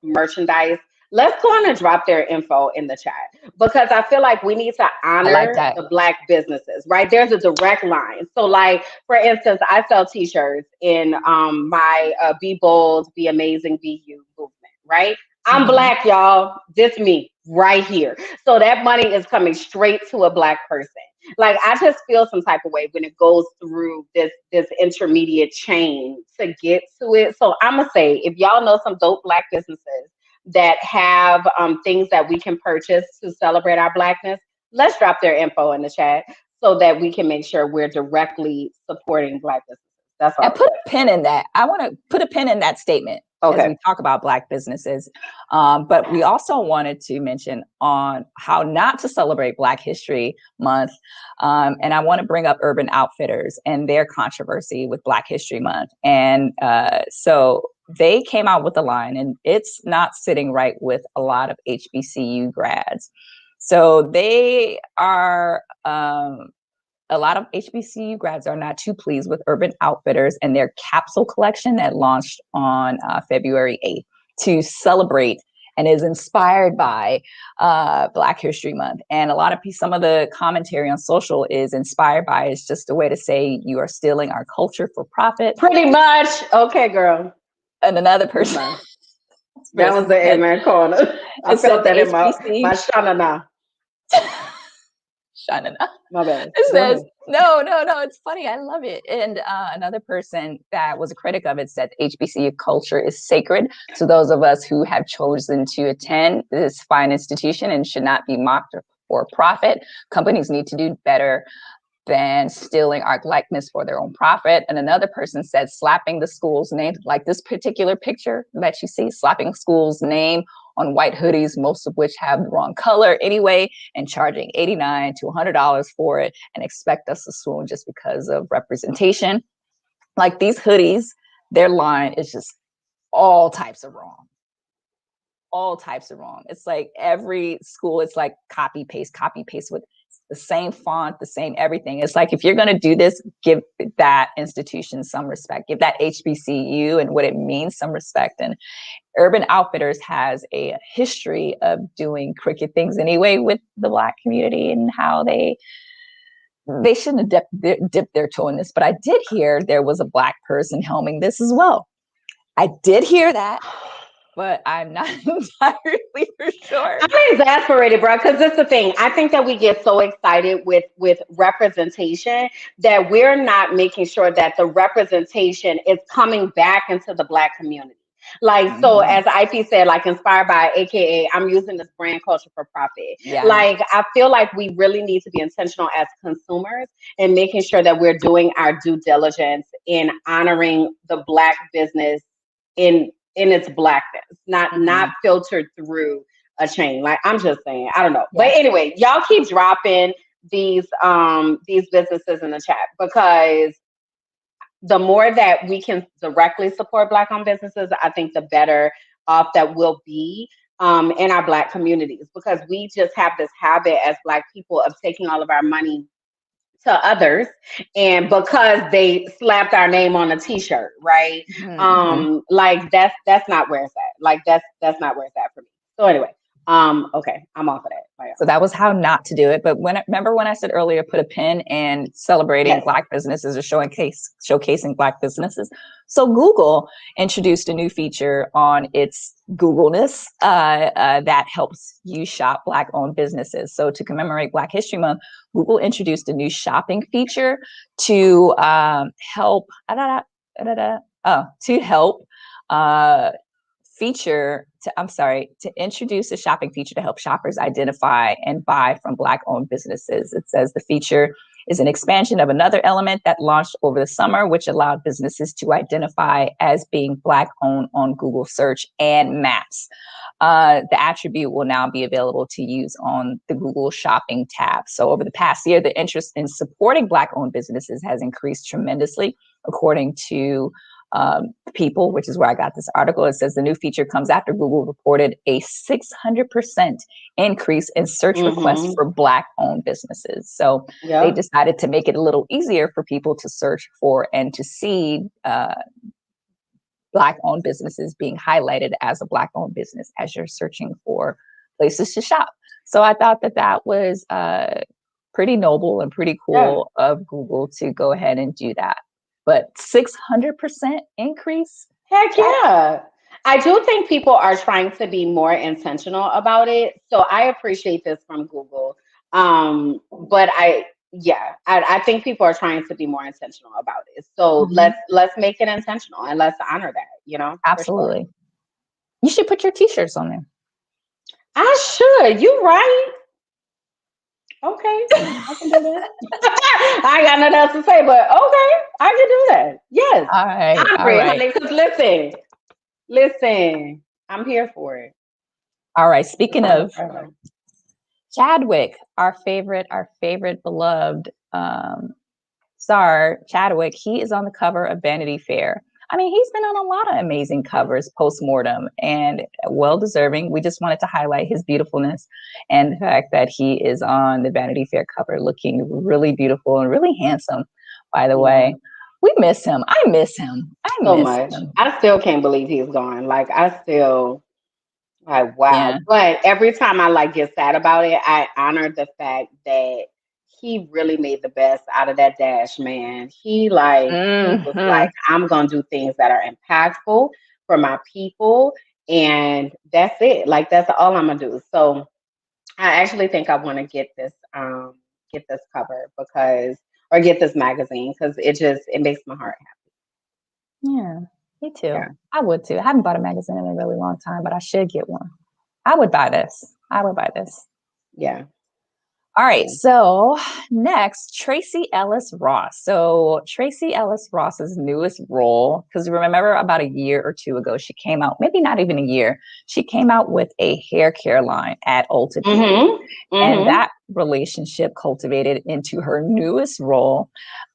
merchandise, let's go on and drop their info in the chat, because I feel like we need to I like honor that. the Black businesses, right? There's a direct line. So, like, for instance, I sell t-shirts in my Be Bold, Be Amazing, Be You movement, right? I'm Mhm. Black, y'all. This me right here. So that money is coming straight to a Black person. Like, I just feel some type of way when it goes through this intermediate chain to get to it. So I'm gonna say, if y'all know some dope Black businesses that have things that we can purchase to celebrate our Blackness, let's drop their info in the chat so that we can make sure we're directly supporting Black businesses. That's all And I'm put saying. a pin in that. I want to put a pin in that statement as Okay. we talk about Black businesses. But we also wanted to mention on how not to celebrate Black History Month. And I want to bring up Urban Outfitters and their controversy with Black History Month. And so they came out with a line, and it's not sitting right with a lot of HBCU grads. So they are a lot of HBCU grads are not too pleased with Urban Outfitters and their capsule collection that launched on February 8th to celebrate and is inspired by Black History Month. And some of the commentary on social is inspired by is just a way to say you are stealing our culture for profit. Pretty much. Okay, girl. And another person. That was the Amen corner. I felt that in my shanana. Shanana. My bad. It Go says, ahead. no, it's funny. I love it. And another person that was a critic of it said HBCU culture is sacred to those of us who have chosen to attend this fine institution and should not be mocked for profit. Companies need to do better than stealing our likeness for their own profit. And another person said slapping the school's name, like this particular picture that you see, slapping school's name on white hoodies, most of which have the wrong color anyway, and charging $89 to $100 for it and expect us to swoon just because of representation. Like these hoodies, their line is just all types of wrong. All types of wrong. It's like every school, it's like copy paste with the same font, the same everything. It's like, if you're going to do this, give that institution some respect, give that HBCU and what it means some respect. And Urban Outfitters has a history of doing crooked things anyway with the Black community, and how they shouldn't have dipped their toe in this. But I did hear there was a Black person helming this as well. I did hear that, but I'm not entirely for sure. I'm exasperated, bro, because that's the thing. I think that we get so excited with representation that we're not making sure that the representation is coming back into the Black community. Like, so as IP said, like inspired by, AKA, I'm using this brand culture for profit. Yeah. Like, I feel like we really need to be intentional as consumers and making sure that we're doing our due diligence in honoring the Black business in its Blackness, not filtered through a chain. Like, I'm just saying, I don't know. Yeah. But anyway, y'all keep dropping these businesses in the chat, because the more that we can directly support Black-owned businesses, I think the better off that we'll be in our Black communities, because we just have this habit as Black people of taking all of our money to others, and because they slapped our name on a t-shirt, right? Like that's not where it's at. Like that's not where it's at for me. So anyway, okay, I'm off of that. So that was how not to do it. But remember when I said earlier, put a pin in celebrating Black businesses or showcasing Black businesses. So Google introduced a new feature on its Googleness that helps you shop Black-owned businesses. So to commemorate Black History Month, Google introduced a new shopping feature to help to introduce a shopping feature to help shoppers identify and buy from Black-owned businesses. It says the feature is an expansion of another element that launched over the summer, which allowed businesses to identify as being Black-owned on Google search and maps. The attribute will now be available to use on the Google Shopping tab. So over the past year, the interest in supporting Black-owned businesses has increased tremendously, according to People, which is where I got this article. It says the new feature comes after Google reported a 600% increase in search requests for Black-owned businesses. So they decided to make it a little easier for people to search for and to see Black-owned businesses being highlighted as a Black-owned business as you're searching for places to shop. So I thought that was pretty noble and pretty cool of Google to go ahead and do that. But 600% increase? Heck yeah. I do think people are trying to be more intentional about it. So I appreciate this from Google. But I think people are trying to be more intentional about it. So let's make it intentional and let's honor that, you know? Absolutely. Sure. You should put your t-shirts on there. I should. You right. Okay, I can do that. I ain't got nothing else to say, but okay, I can do that. Yes. All right. I'm free, honey, because listen, I'm here for it. All right. Speaking of Chadwick, our favorite beloved star, Chadwick, he is on the cover of Vanity Fair. I mean, he's been on a lot of amazing covers post-mortem and well-deserving. We just wanted to highlight his beautifulness and the fact that he is on the Vanity Fair cover looking really beautiful and really handsome, by the way. We miss him. I miss him. So much. I still can't believe he's gone. Like, wow. Yeah. But every time I get sad about it, I honor the fact that he really made the best out of that dash, man. He was like, I'm gonna do things that are impactful for my people, and that's it. Like, that's all I'm gonna do. So I actually think I want to get this cover or get this magazine, because it makes my heart happy. Yeah, me too. Yeah. I would too. I haven't bought a magazine in a really long time, but I should get one. I would buy this. Yeah. All right, so next, Tracee Ellis Ross. So Tracee Ellis Ross's newest role, because remember about a year or two ago, she came out, maybe not even a year, she came out with a hair care line at Ulta Beauty. And that relationship cultivated into her newest role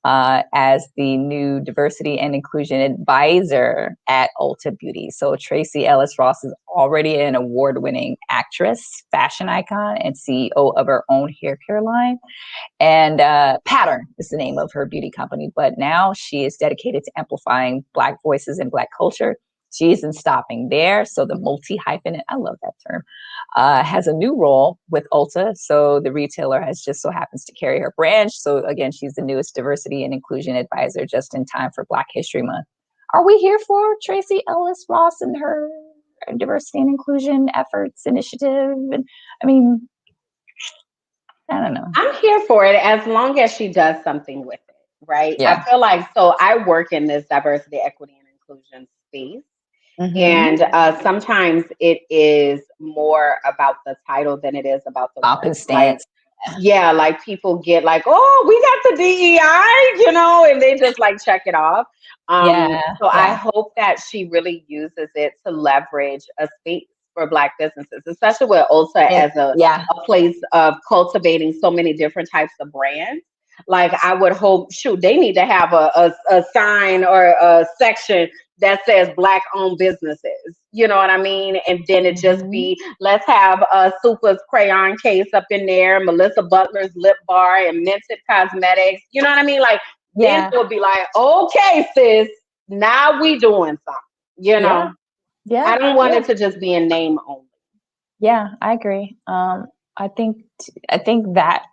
as the new diversity and inclusion advisor at Ulta Beauty. So Tracee Ellis Ross is already an award-winning actress, fashion icon, and CEO of her own hair care line. And Pattern is the name of her beauty company. But now she is dedicated to amplifying Black voices and Black culture. She isn't stopping there. So the multi-hyphenate, I love that term, has a new role with Ulta. So the retailer has just so happens to carry her brand. So again, she's the newest diversity and inclusion advisor just in time for Black History Month. Are we here for Tracee Ellis Ross and her diversity and inclusion efforts initiative? And I mean, I don't know. I'm here for it as long as she does something with it, right? Yeah. I feel like, so I work in this diversity, equity, and inclusion space. And sometimes it is more about the title than it is about the Up work. and stance. Yeah, like people get like, oh, we got the DEI, and they just like check it off. So I hope that she really uses it to leverage a space for Black businesses, especially with Ulta as a place of cultivating so many different types of brands. Like I would hope, shoot, they need to have a sign or a section that says Black owned businesses. You know what I mean? And then it just be, let's have Supa's crayon case up in there, Melissa Butler's lip bar, and Minted Cosmetics. You know what I mean? Like, then it'll be like, okay, sis, now we doing something, you know? Yeah. I don't want it to just be a name only. Yeah, I agree. I think that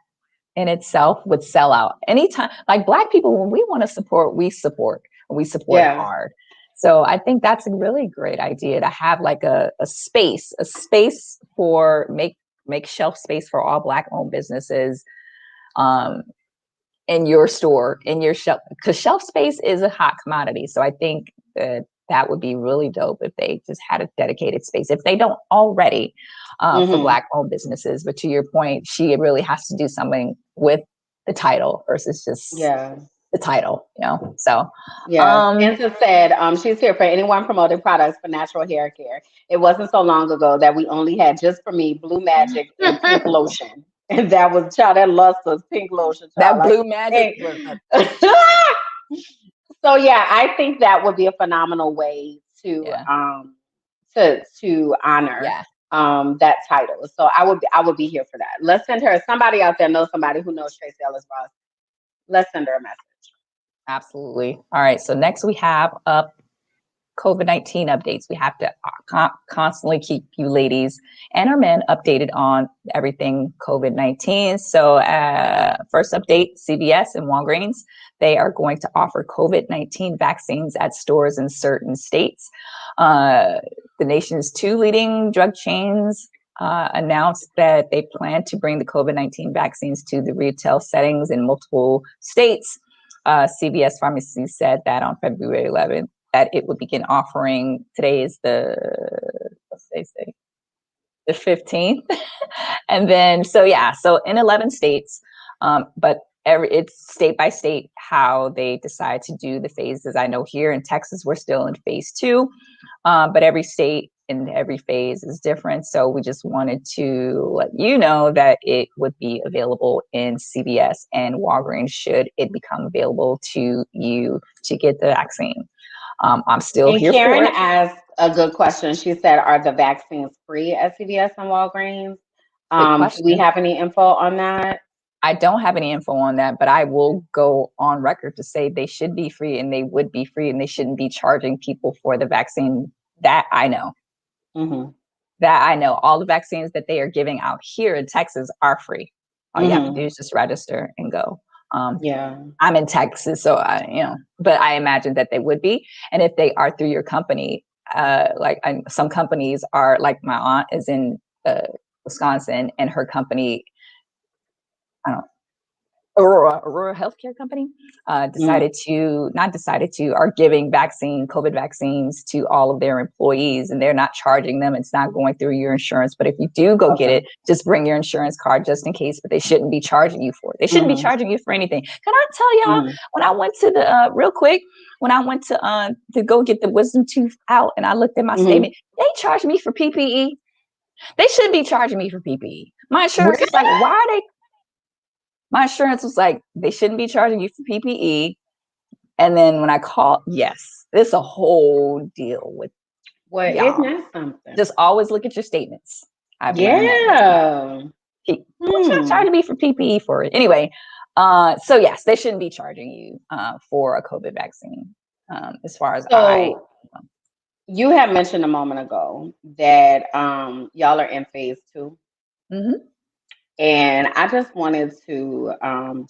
in itself would sell out anytime. Like Black people, when we want to support, we support hard. So I think that's a really great idea to have like a space for make shelf space for all Black owned businesses in your store, in your shelf, because shelf space is a hot commodity. So I think that would be really dope if they just had a dedicated space, if they don't already, for Black owned businesses. But to your point, she really has to do something with the title versus just the title, So Spencer said she's here for anyone promoting products for natural hair care. It wasn't so long ago that we only had just for me Blue Magic and pink lotion. And that was that lustrous pink lotion. That Blue Magic. So yeah, I think that would be a phenomenal way to honor that title. So I would be here for that. Let's send her, somebody out there knows somebody who knows Tracee Ellis Ross. Let's send her a message. Absolutely. All right. So next we have up COVID-19 updates. We have to constantly keep you ladies and our men updated on everything COVID-19. So first update, CVS and Walgreens, they are going to offer COVID-19 vaccines at stores in certain states. The nation's 2 leading drug chains announced that they plan to bring the COVID-19 vaccines to the retail settings in multiple states. CVS Pharmacy said that on February 11th, that it would begin offering. Today is the 15th. And then, so in 11 states, but it's state by state how they decide to do the phases. I know here in Texas, we're still in phase 2, but every state in every phase is different. So we just wanted to let you know that it would be available in CVS and Walgreens should it become available to you to get the vaccine. I'm still here Karen for it. asked a good question. She said, are the vaccines free at CVS and Walgreens? Do we have any info on that? I don't have any info on that, but I will go on record to say they should be free and they would be free and they shouldn't be charging people for the vaccine. That I know. That I know. All the vaccines that they are giving out here in Texas are free. All you have to do is just register and go. I'm in Texas, so but I imagine that they would be. And if they are through your company, some companies are, like my aunt is in Wisconsin, and her company, Aurora Healthcare Company are giving COVID vaccines to all of their employees, and they're not charging them. It's not going through your insurance. But if you do go get it, just bring your insurance card just in case, but they shouldn't be charging you for it. They shouldn't be charging you for anything. Can I tell y'all, when I went to the, real quick, when I went to go get the wisdom tooth out and I looked at my statement, they charged me for PPE. They shouldn't be charging me for PPE. My insurance was like, why are they? My insurance was like, they shouldn't be charging you for PPE. And then when I called, yes, it's a whole deal with Well, y'all. isn't that something? Just always look at your statements. I've learned that. What's not charging me for PPE for it? Anyway, so yes, they shouldn't be charging you for a COVID vaccine. As far as you had mentioned a moment ago that y'all are in phase 2. And I just wanted to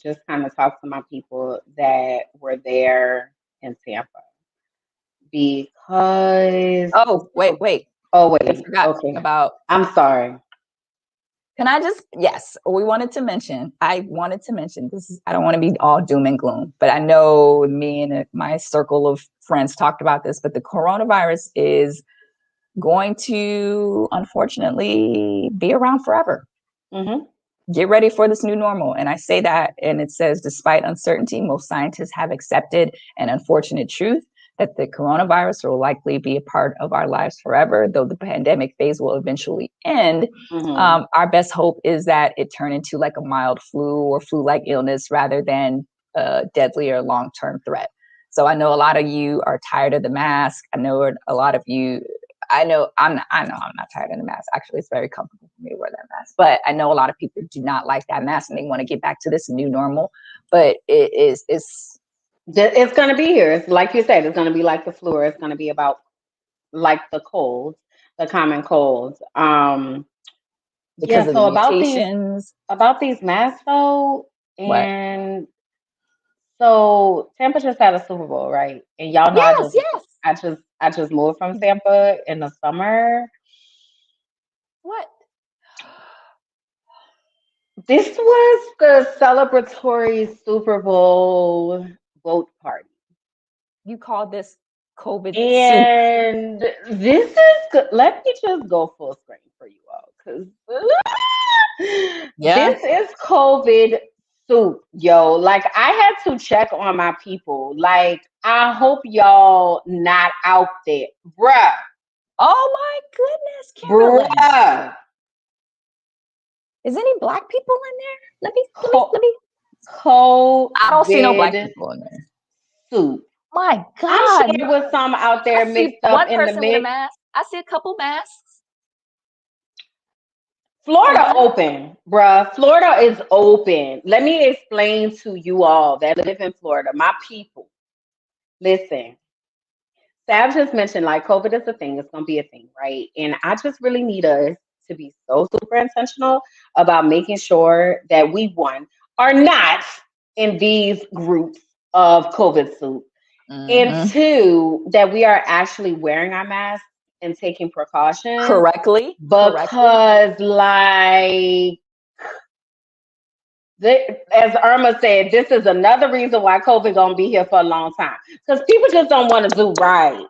just kind of talk to my people that were there in Tampa because. Oh, wait. I forgot about. I'm sorry. Can I just, yes, I wanted to mention this I don't want to be all doom and gloom, but I know me and my circle of friends talked about this, but the coronavirus is going to unfortunately be around forever. Get ready for this new normal. And I say that, and it says, despite uncertainty, most scientists have accepted an unfortunate truth that the coronavirus will likely be a part of our lives forever, though the pandemic phase will eventually end. Our best hope is that it turn into like a mild flu or flu-like illness rather than a deadly or long-term threat. So I know a lot of you are tired of the mask. I know a lot of you, I'm not tired of the mask. Actually, it's very comfortable for me to wear that mask. But I know a lot of people do not like that mask and they want to get back to this new normal. But it's going to be here. It's like you said, it's going to be like the flu, or it's going to be about like the colds, the common colds. Because of the mutations. About these masks though, and so Tampa just had a Super Bowl, right? And y'all know I just moved from Tampa in the summer. What? This was the celebratory Super Bowl boat party. You call this COVID and soup. This is good. Let me just go full screen for you all, because this is COVID soup, yo. Like, I had to check on my people. Like, I hope y'all not out there, bruh. Oh my goodness, Kimberland. Bruh. Is any black people in there? Let me. I don't see no black people in there. Soup. My God. I'm sure there was some out there mixed up in the mix. I see a couple masks. Florida open, bruh. Florida is open. Let me explain to you all that live in Florida, my people. Listen, Sab just mentioned, like, COVID is a thing. It's going to be a thing, right? And I just really need us to be so super intentional about making sure that we, one, are not in these groups of COVID soup. And two, that we are actually wearing our masks and taking precautions correctly. Because, like, as Irma said, this is another reason why COVID gonna be here for a long time. Because people just don't want to do right.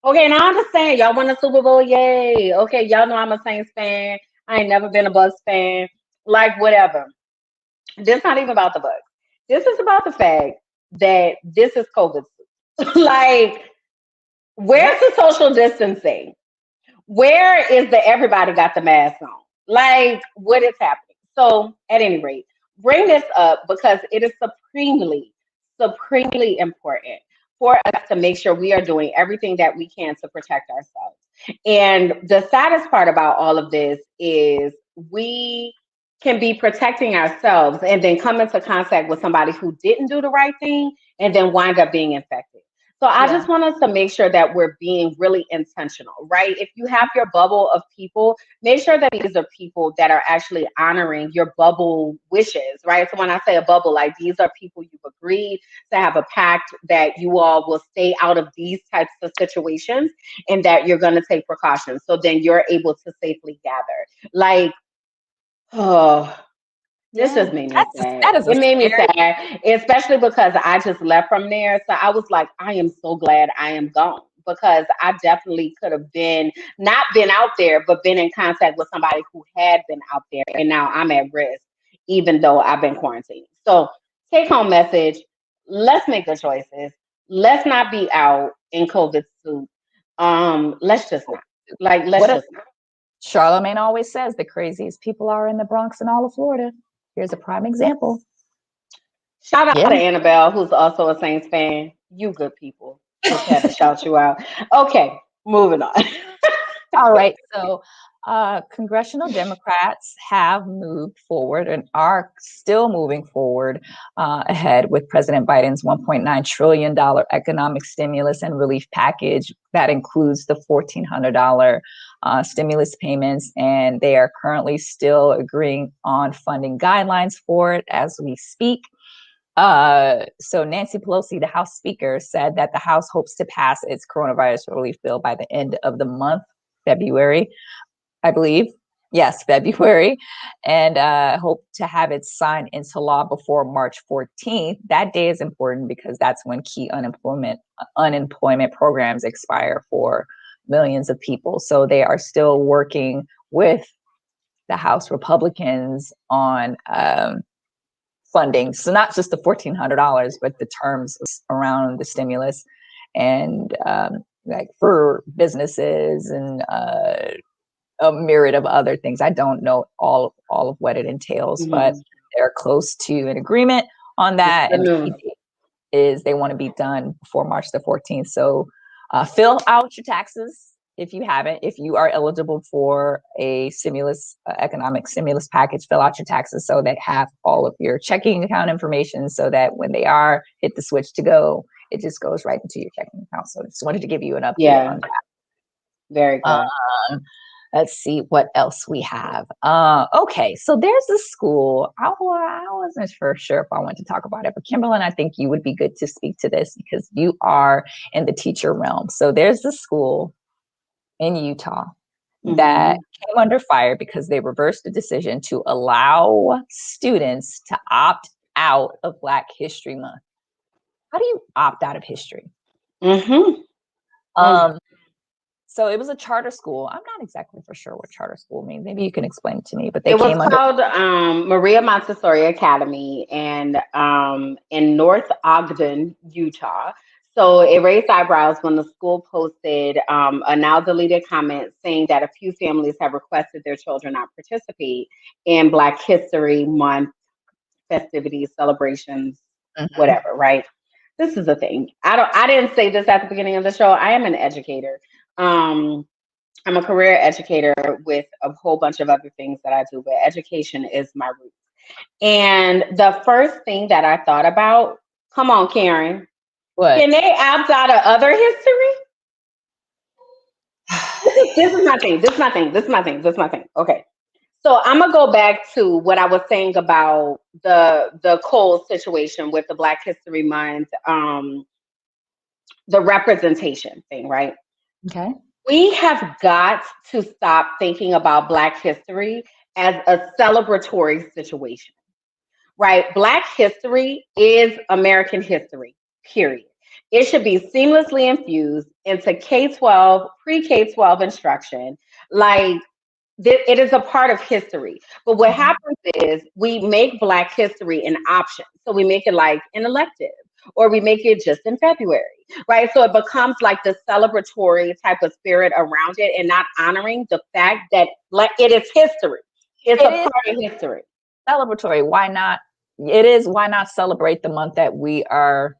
Okay, and I understand y'all want a Super Bowl, yay. Okay, y'all know I'm a Saints fan. I ain't never been a Bucks fan. Like, whatever. This not even about the Bucks. This is about the fact that this is COVID. Like, where's the social distancing? Where is the everybody got the mask on? Like, what is happening? So, at any rate, bring this up because it is supremely important for us to make sure we are doing everything that we can to protect ourselves. And the saddest part about all of this is we can be protecting ourselves and then come into contact with somebody who didn't do the right thing and then wind up being infected. So I just want us to make sure that we're being really intentional, right? If you have your bubble of people, make sure that these are people that are actually honoring your bubble wishes, right? So when I say a bubble, like, these are people you've agreed to have a pact that you all will stay out of these types of situations and that you're going to take precautions. So then you're able to safely gather. Like, oh, This Yeah, just made me sad. that is a It made me scary. sad, especially because I just left from there. So I was like, I am so glad I am gone because I definitely could have been not been out there, but been in contact with somebody who had been out there, and now I'm at risk, even though I've been quarantined. So take home message: let's make the choices. Let's not be out in COVID suit. Let's just not. Like, let's What a, just not. Charlemagne always says the craziest people are in the Bronx and all of Florida. Here's a prime example. Shout out Yeah. to Annabelle, who's also a Saints fan. You good people. Just had to shout you out. Okay, moving on. All right. So, congressional Democrats have moved forward and are still moving forward ahead with President Biden's $1.9 trillion economic stimulus and relief package that includes the $1,400 stimulus payments. And they are currently still agreeing on funding guidelines for it as we speak. So Nancy Pelosi, the House Speaker, said that the House hopes to pass its coronavirus relief bill by the end of the month, February, I believe. Yes, February, and hope to have it signed into law before March 14th. That day is important because that's when key unemployment programs expire for millions of people. So they are still working with the House Republicans on funding. So not just the $1,400, but the terms around the stimulus and like for businesses and a myriad of other things. I don't know all of what it entails, but they're close to an agreement on that. And the key date is they want to be done before March the 14th. So fill out your taxes if you haven't. If you are eligible for a stimulus, economic stimulus package, fill out your taxes so that have all of your checking account information so that when they are hit the switch to go, it just goes right into your checking account. So I just wanted to give you an update on that. Very good. Let's see what else we have. Okay, so there's a school. I wasn't sure if I wanted to talk about it, but Kimberland, I think you would be good to speak to this because you are in the teacher realm. So there's a school in Utah that came under fire because they reversed the decision to allow students to opt out of Black History Month. How do you opt out of history? So it was a charter school. I'm not exactly for sure what charter school means. Maybe you can explain it to me. But they came under. It was called Maria Montessori Academy and in North Ogden, Utah. So it raised eyebrows when the school posted a now deleted comment saying that a few families have requested their children not participate in Black History Month festivities, celebrations, whatever, right? This is the thing. I didn't say this at the beginning of the show. I am an educator. I'm a career educator with a whole bunch of other things that I do, but education is my root. And the first thing that I thought about, come on, Karen, What? Can they opt out of other history? This is my thing. This is my thing. Okay. So I'm gonna go back to what I was saying about the Cole situation with the Black History Month, the representation thing, right? Okay. We have got to stop thinking about Black history as a celebratory situation, right? Black history is American history, period. It should be seamlessly infused into K-12, pre-K-12 instruction. Like, it is a part of history. But what happens is we make Black history an option. So we make it like an elective, or we make it just in February, right? So it becomes like the celebratory type of spirit around it and not honoring the fact that it is history. It's a part of history. Celebratory. Why not? It is. Why not celebrate the month that we are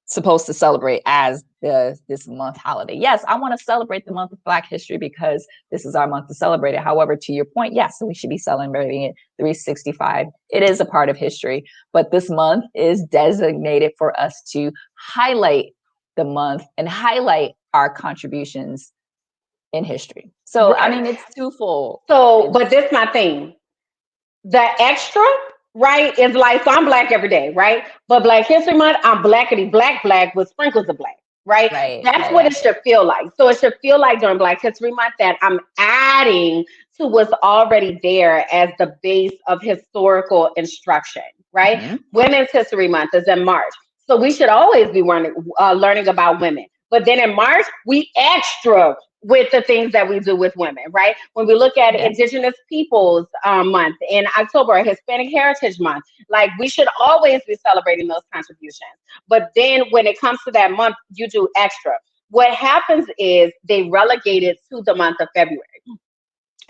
supposed to celebrate as this month holiday? Yes, I want to celebrate the month of Black history because this is our month to celebrate it. However, to your point, yes, we should be celebrating it 365. It is a part of history, but this month is designated for us to highlight the month and highlight our contributions in history. So, right. I mean, it's twofold. So, but this is my thing. The extra, right, is like, so I'm Black every day, right? But Black History Month, I'm blackity black with sprinkles of black, right? That's what it should feel like. So it should feel like during Black History Month that I'm adding to what's already there as the base of historical instruction, right? Hmm. Women's History Month is in March. So we should always be learning about women. But then in March, we extra with the things that we do with women, right? When we look at Yeah. Indigenous Peoples Month in October, Hispanic Heritage Month, like we should always be celebrating those contributions. But then when it comes to that month, you do extra. What happens is they relegate it to the month of February.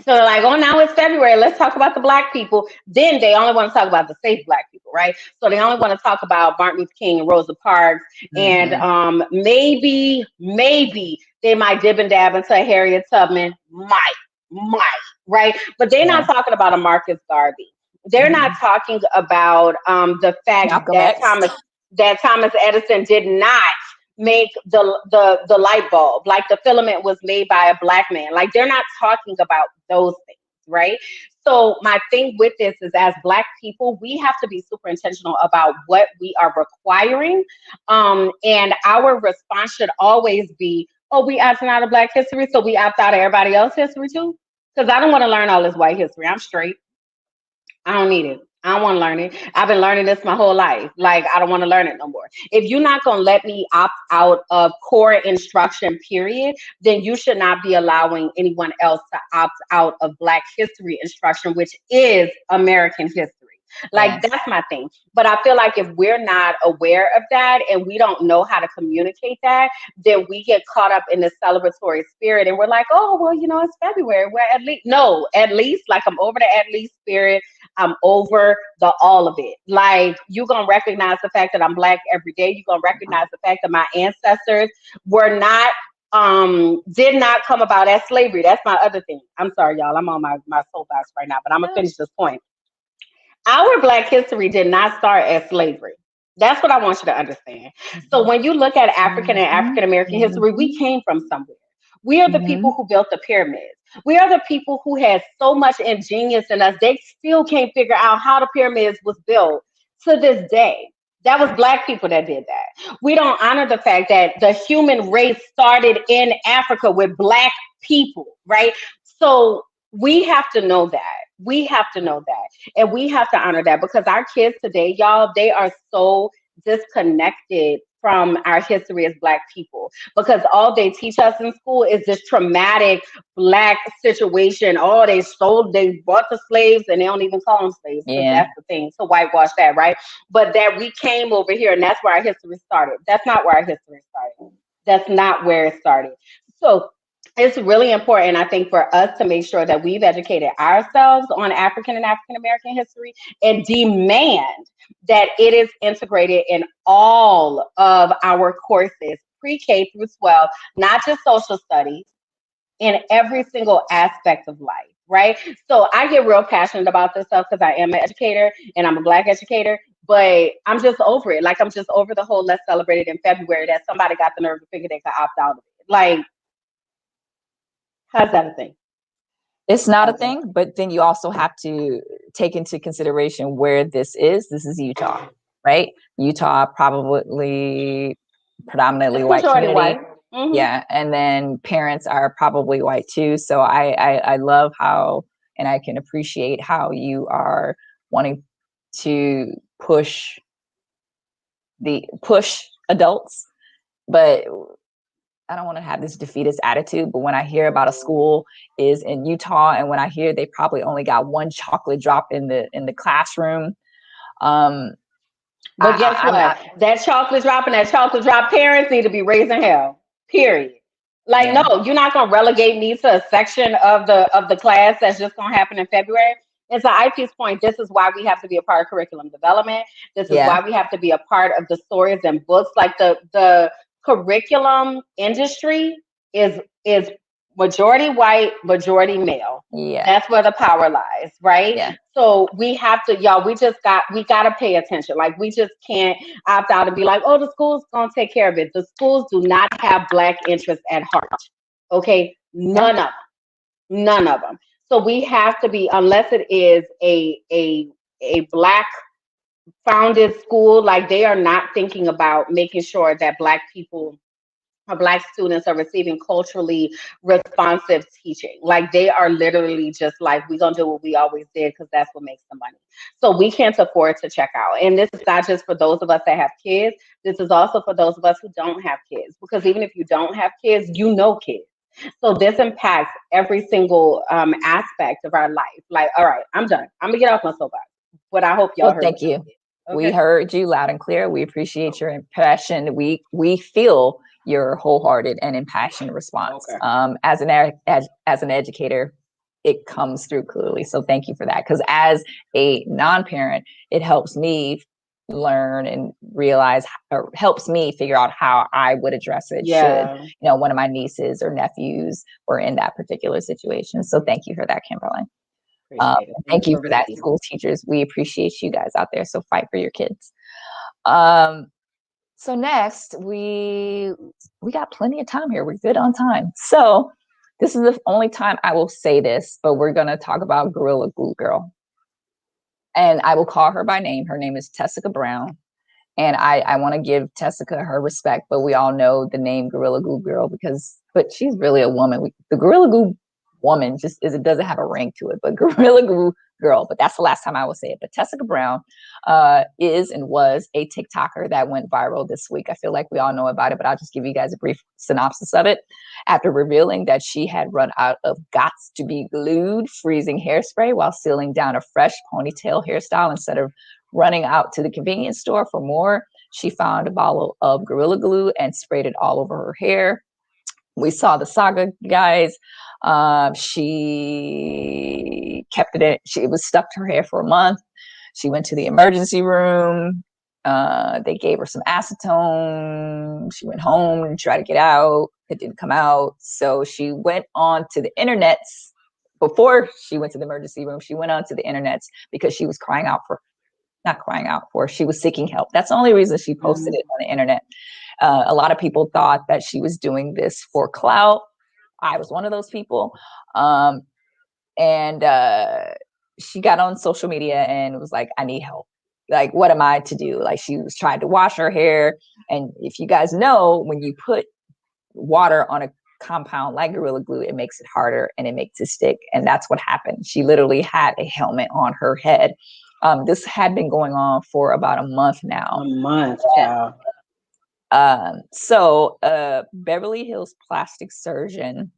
So they're like, oh, now it's February. Let's talk about the black people. Then they only want to talk about the safe black people, right? So they only want to talk about Martin Luther King and Rosa Parks, and Hmm. maybe they might dib and dab into a Harriet Tubman, might, right? But they're not Yeah. talking about a Marcus Garvey. They're not Hmm. talking about the fact Malcolm that X. Thomas Edison did not make the light bulb. Like the filament was made by a black man. Like they're not talking about those things, right? So my thing with this is, as black people, we have to be super intentional about what we are requiring, and our response should always be, oh, we opting out of black history, so we opt out of everybody else's history too, because I don't want to learn all this white history. I'm straight. I don't need it. I don't want to learn it. I've been learning this my whole life. Like, I don't want to learn it no more. If you're not going to let me opt out of core instruction, period, then you should not be allowing anyone else to opt out of Black history instruction, which is American history. Like, Yes. that's my thing. But I feel like if we're not aware of that and we don't know how to communicate that, then we get caught up in the celebratory spirit and we're like, oh, well, it's February. We're at least, no, at least, like, I'm over the at least spirit. I'm over the all of it. Like, you're gonna recognize the fact that I'm black every day. You're gonna recognize the fact that my ancestors were not did not come about as slavery. That's my other thing. I'm sorry, y'all. I'm on my soapbox right now, but I'm gonna Yeah. finish this point. Our black history did not start as slavery. That's what I want you to understand. So Hmm. when you look at African and Hmm. African American history, we came from somewhere. We are the Hmm. people who built the pyramids. We are the people who had so much ingenious in us. They still can't figure out how the pyramids was built to this day. That was black people that did that. We don't honor the fact that the human race started in Africa with black people, right? So we have to know that. We have to know that. And we have to honor that, because our kids today, y'all, they are so disconnected from our history as black people, because all they teach us in school is this traumatic black situation. Oh, they bought the slaves, and they don't even call them slaves, because Yeah. that's the thing, to whitewash that, right? But that we came over here and that's where our history started. That's not where our history started. That's not where it started. So it's really important, I think, for us to make sure that we've educated ourselves on African and African American history and demand that it is integrated in all of our courses, pre-K through 12, not just social studies, in every single aspect of life, right? So I get real passionate about this stuff because I am an educator and I'm a black educator, but I'm just over it. Like, I'm just over the whole let's celebrate it in February that somebody got the nerve to figure they could opt out of it. Like, how's that a thing? It's not a How's that? thing, but then you also have to take into consideration where this is. This is Utah, right? Utah, probably predominantly It's white majority community. white. Hmm. Yeah. And then parents are probably white too. So I love how, and I can appreciate how you are wanting to push adults, but I don't want to have this defeatist attitude. But when I hear about a school is in Utah, and when I hear they probably only got one chocolate drop in the classroom, um, But guess I'm what? not. That chocolate drop and that chocolate drop parents need to be raising hell. Period. Like, no, Yeah. you're not gonna relegate me to a section of the class that's just gonna happen in February. And to IP's point, this is why we have to be a part of curriculum development. This is Yeah. why we have to be a part of the stories and books. Like, the curriculum industry is majority white, majority male. Yeah. That's where the power lies, right? Yeah. So we have to, y'all, we gotta pay attention. Like, we just can't opt out and be like, oh, the school's gonna take care of it. The schools do not have black interests at heart. Okay, Yeah. none of them. So we have to be, unless it is a black founded school, like, they are not thinking about making sure that black people Black students are receiving culturally responsive teaching. Like they are literally just like, we're gonna do what we always did because that's what makes the money. So we can't afford to check out. And this is not just for those of us that have kids. This is also for those of us who don't have kids. Because even if you don't have kids, you know kids. So this impacts every single aspect of our life. Like, all right, I'm done. I'm gonna get off my soapbox. But I hope y'all Well, heard thank what I you. said. We Okay. heard you loud and clear. We appreciate your impression. We feel your wholehearted and impassioned response. Okay. As an educator, it comes through clearly. So thank you for that. Because as a non-parent, it helps me learn and realize, or helps me figure out how I would address it should, Yeah. one of my nieces or nephews were in that particular situation. So thank you for that, Kimberly. Appreciate it. Thank Thank you you for for that, receiving. school teachers. We appreciate you guys out there. So fight for your kids. So next, we got plenty of time here. We're good on time. So this is the only time I will say this, but we're going to talk about Gorilla Glue Girl. And I will call her by name. Her name is Tessica Brown. And I want to give Tessica her respect, but we all know the name Gorilla Glue Girl but she's really a woman. The Gorilla Glue woman it doesn't have a ring to it, but Gorilla Glue Girl, but that's the last time I will say it. But Tessica Brown is and was a TikToker that went viral this week. I feel like we all know about it, but I'll just give you guys a brief synopsis of it. After revealing that she had run out of Gots to be Glued freezing hairspray while sealing down a fresh ponytail hairstyle instead of running out to the convenience store for more, she found a bottle of Gorilla Glue and sprayed it all over her hair. We saw the saga, guys. She kept it in. It was stuck to her hair for a month. She went to the emergency room. They gave her some acetone. She went home and tried to get out. It didn't come out. So she went on to the internets. Before she went to the emergency room, she went on to the internets because she was she was seeking help. That's the only reason she posted it on the internet. A lot of people thought that she was doing this for clout. I was one of those people. And she got on social media and was like, I need help. Like, what am I to do? Like, she was trying to wash her hair. And if you guys know, when you put water on a compound like Gorilla Glue, it makes it harder and it makes it stick. And that's what happened. She literally had a helmet on her head. This had been going on for about a month now. A month, child. So Beverly Hills plastic surgeon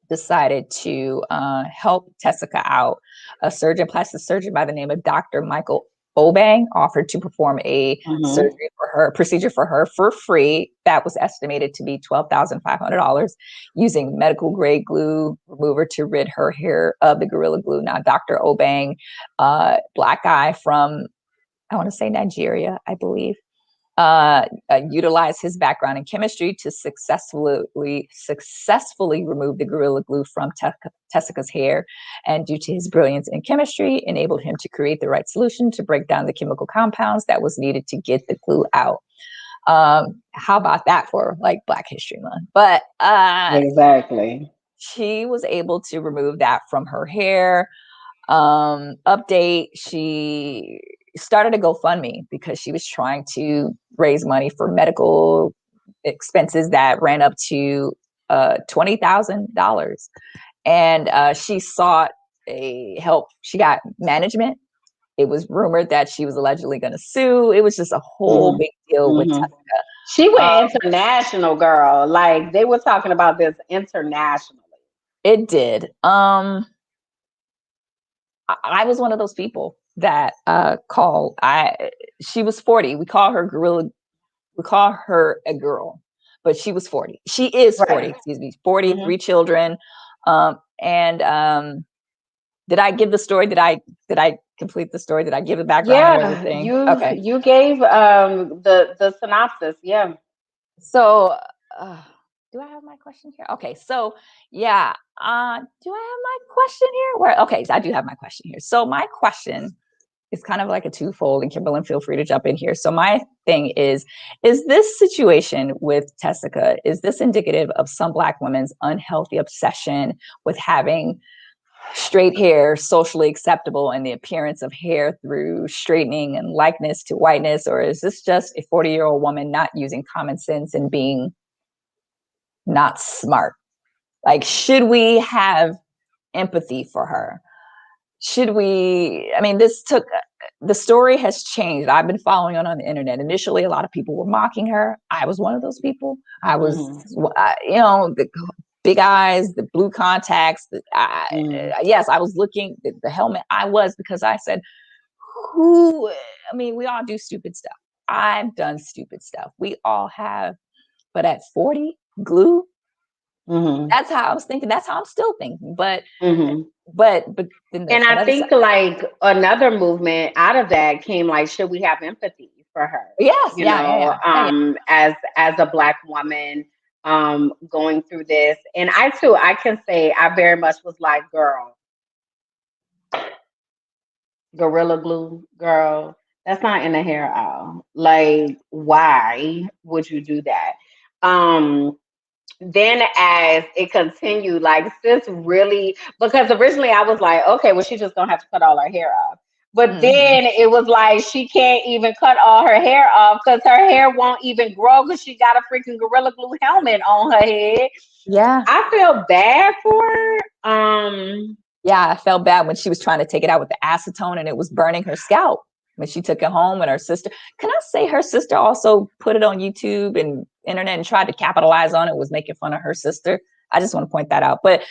decided to help Tessica out. A plastic surgeon by the name of Dr. Michael Obang offered to perform a procedure for her for free. That was estimated to be $12,500 using medical grade glue remover to rid her hair of the Gorilla Glue. Now, Dr. Obang, black guy from, I want to say Nigeria, I believe, utilized his background in chemistry to successfully remove the Gorilla Glue from Tessica's hair, and due to his brilliance in chemistry, enabled him to create the right solution to break down the chemical compounds that was needed to get the glue out. How about that for like Black History Month? But exactly, she was able to remove that from her hair. Update, she started a GoFundMe because she was trying to raise money for medical expenses that ran up to $20,000. And she sought help. She got management. It was rumored that she was allegedly going to sue. It was just a whole big deal with Tessica. She went international, girl. Like they were talking about this internationally. It did. I was one of those people that she was 40. We call her a girl, but she was 40. She is 40, excuse me, 40, 3 children. Did I give the story? Did I complete the story? Did I give the background and everything? You gave the synopsis. Yeah. So do I have my question here? Okay, so yeah. Do I have my question here? Okay, so I do have my question here. So my question is kind of like a twofold, and Kimberland, feel free to jump in here. So my thing is this situation with Tessica, is this indicative of some Black women's unhealthy obsession with having straight hair socially acceptable and the appearance of hair through straightening and likeness to whiteness? Or is this just a 40-year-old woman not using common sense and being not smart? Like, should we have empathy for her? Should we, I mean, the story has changed. I've been following on the internet. Initially, a lot of people were mocking her. I was one of those people. I was, the big eyes, the blue contacts. Yes, I was looking, the helmet. I was, because I said, we all do stupid stuff. I've done stupid stuff. We all have. But at 40, glue, that's how I was thinking. That's how I'm still thinking. But and I think like another movement out of that came like, should we have empathy for her? Yes, as a Black woman going through this. And I can say I very much was like, girl, Gorilla Glue, girl, that's not in the hair aisle. Like, why would you do that? Then as it continued, like, sis really, because originally I was like, okay, well, she's just gonna have to cut all her hair off. But then it was like, she can't even cut all her hair off because her hair won't even grow because she got a freaking Gorilla Glue helmet on her head. Yeah. I feel bad for her. Yeah, I felt bad when she was trying to take it out with the acetone and it was burning her scalp when she took it home with her sister. Can I say her sister also put it on YouTube and internet and tried to capitalize on it, was making fun of her sister? I just want to point that out. But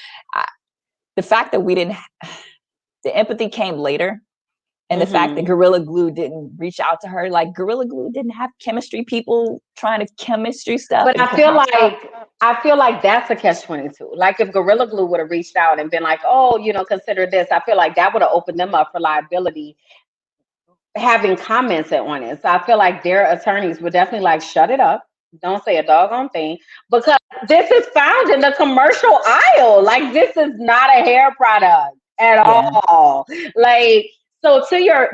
the fact that the empathy came later, and the fact that Gorilla Glue didn't reach out to her, like Gorilla Glue didn't have chemistry people trying to chemistry stuff. But I feel like that's a catch-22. Like if Gorilla Glue would have reached out and been like, oh, consider this, I feel like that would have opened them up for liability, having comments on it. So I feel like their attorneys would definitely like, shut it up. Don't say a doggone thing, because this is found in the commercial aisle. Like, this is not a hair product at all. Like, so to your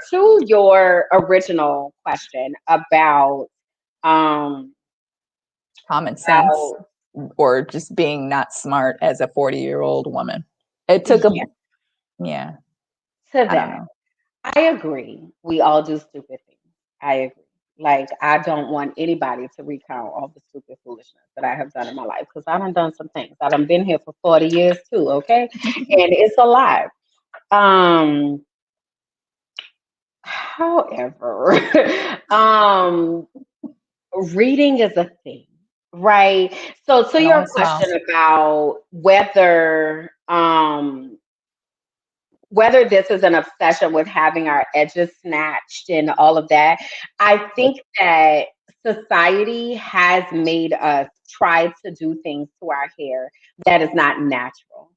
original question about common sense or just being not smart as a 40-year-old woman, it took to that. I agree. We all do stupid things. I agree. Like, I don't want anybody to recount all the stupid foolishness that I have done in my life, because I done some things. I done been here for 40 years too, okay? And it's a lot. However, reading is a thing, right? So to your question about whether this is an obsession with having our edges snatched and all of that, I think that society has made us try to do things to our hair that is not natural.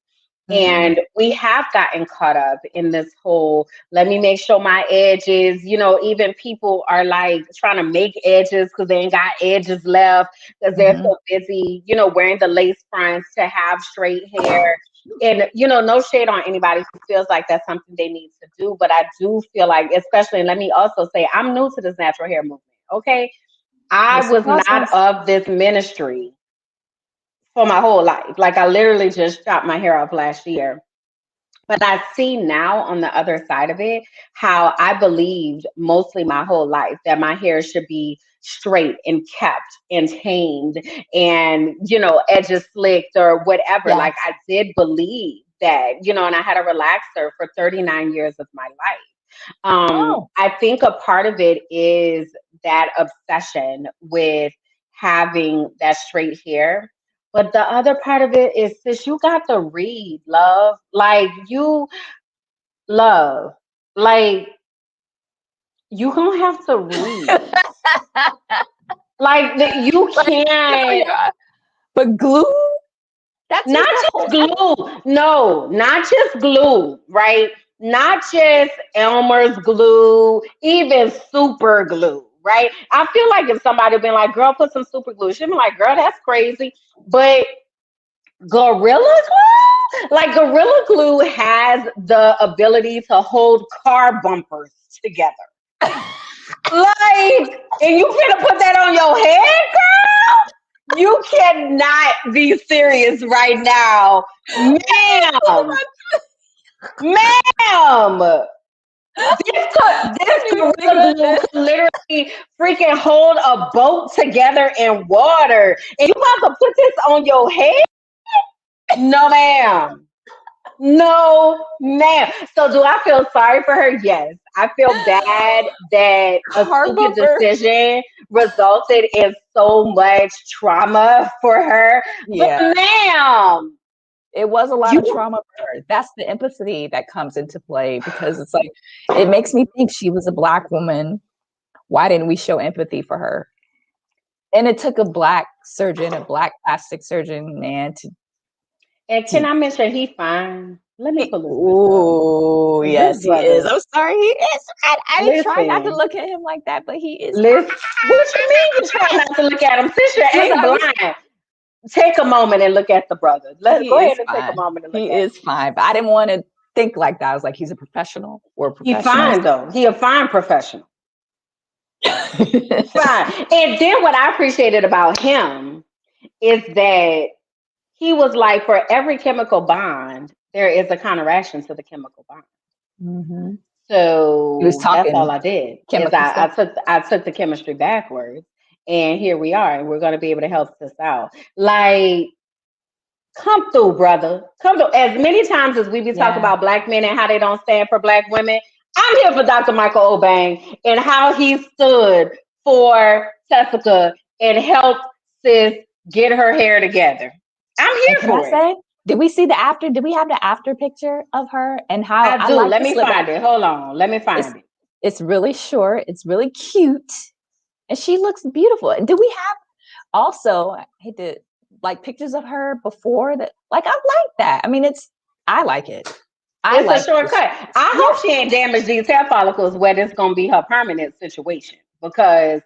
And we have gotten caught up in this whole, let me make sure my edges, even people are like trying to make edges because they ain't got edges left because they're so busy, wearing the lace fronts to have straight hair. And, no shade on anybody who feels like that's something they need to do. But I do feel like, especially, and let me also say, I'm new to this natural hair movement. Okay. I was not of this ministry for my whole life. Like, I literally just chopped my hair off last year. But I see now on the other side of it how I believed mostly my whole life that my hair should be straight and kept and tamed and, edges slicked or whatever. Yes. Like, I did believe that, and I had a relaxer for 39 years of my life. I think a part of it is that obsession with having that straight hair. But the other part of it is, sis, you got to read, love. Like, you gonna have to read. Like, you can't. But glue? That's not just glue. No, not just glue, right? Not just Elmer's glue, even super glue. Right? I feel like if somebody had been like, girl, put some super glue, she'd be like, girl, that's crazy. But Gorilla Glue? Like, Gorilla Glue has the ability to hold car bumpers together. Like, and you finna put that on your head, girl? You cannot be serious right now. Ma'am. This didn't even think gorilla about glue this. could literally freaking hold a boat together in water. And you about to put this on your head? No, ma'am. No, ma'am. So do I feel sorry for her? Yes. I feel bad that a Heart stupid bumper. decision resulted in so much trauma for her. But Yeah. ma'am, It was a lot you of trauma for her. That's the empathy that comes into play because it's like, it makes me think she was a Black woman. Why didn't we show empathy for her? And it took a Black surgeon, a Black plastic surgeon, man, and can to I mention he fine? Let me pull his picture up. oh, 'Cause this yes, he is. brother, I'm sorry, he is. I try not to listen, look at him like that, but he is listen. What you mean you try not to look at him? Since you because ain't I was blind, take a moment and look at the brother. Let's he go is ahead and take a fine. moment and look He at is him. fine. But I didn't want to think like that. I was like, he's a professional. We're He professionals. fine though. He a fine professional. Fine. And then what I appreciated about him is that he was like, for every chemical bond, there is a counteraction to the chemical bond. Mhm. He was So that's all talking I did. Is chemical stuff. I took the chemistry backwards, and here we are, and we're going to be able to help this out. Like, come through, brother. Come through. As many times as we be talking Yeah. about Black men and how they don't stand for Black women, I'm here for Dr. Michael Obang and how he stood for Tessica and helped sis get her hair together. I'm And here can I for it. say, did we see the after? Did we have the after picture of her and how I I do. like Let the me slip back? find it. Hold on. Let me It's find it. it's really short. It's really cute, and she looks beautiful. Do we have also? I hate to like pictures of her before that. Like I like that. I mean, I like it. I It's a like this. shortcut. I Yeah. hope she ain't damaged these hair follicles where this gonna be her permanent situation because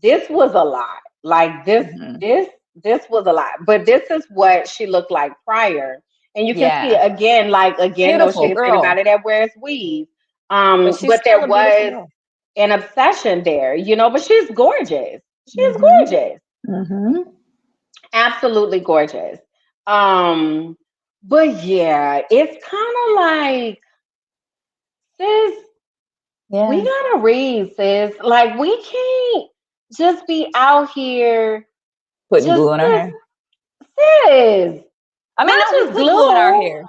this was a lot. Like Mhm. this was a lot. But this is what she looked like prior. And you can see Yeah. again, like again, no Beautiful shade for girl, anybody that wears weave. but she's But still there a beautiful was girl. an obsession there, but she's gorgeous. She's Mhm. gorgeous. Mhm. Absolutely gorgeous. Um, but yeah, it's kind of like sis, we Yeah. gotta read, sis. Like we can't just be out here Putting just glue in her hair. sis, I mean, not no, we just put glue in our glue. hair.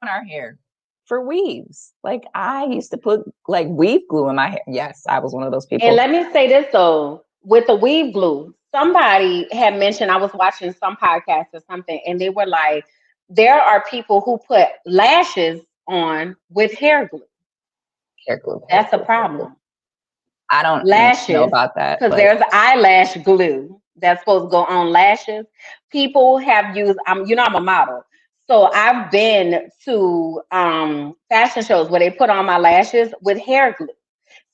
In our hair for weaves. Like I used to put like weave glue in my hair. Yes, I was one of those And people. let me say this though, with the weave glue, somebody had mentioned I was watching some podcast or something, and they were like, there are people who put lashes on with hair glue. Hair glue, hair That's a glue, hair glue. problem. I don't know Lashes, about that, because but there's eyelash glue that's supposed to go on lashes. People have used, I'm a model. So I've been to fashion shows where they put on my lashes with hair glue.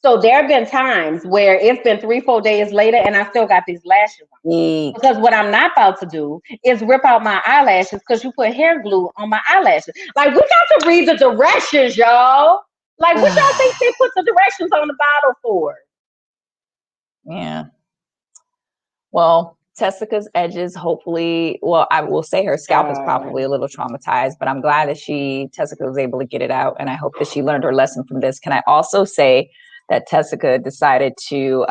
So there have been times where it's been 3, 4 days later and I still got these lashes on. eek. Because what I'm not about to do is rip out my eyelashes because you put hair glue on my eyelashes. Like, we got to read the directions, y'all. Like, what y'all think they put the directions on the bottle for? Yeah. Well, Tessica's edges, hopefully, well, I will say her scalp is probably God. a little traumatized, but I'm glad that Tessica was able to get it out. And I hope that she learned her lesson from this. Can I also say that Tessica decided to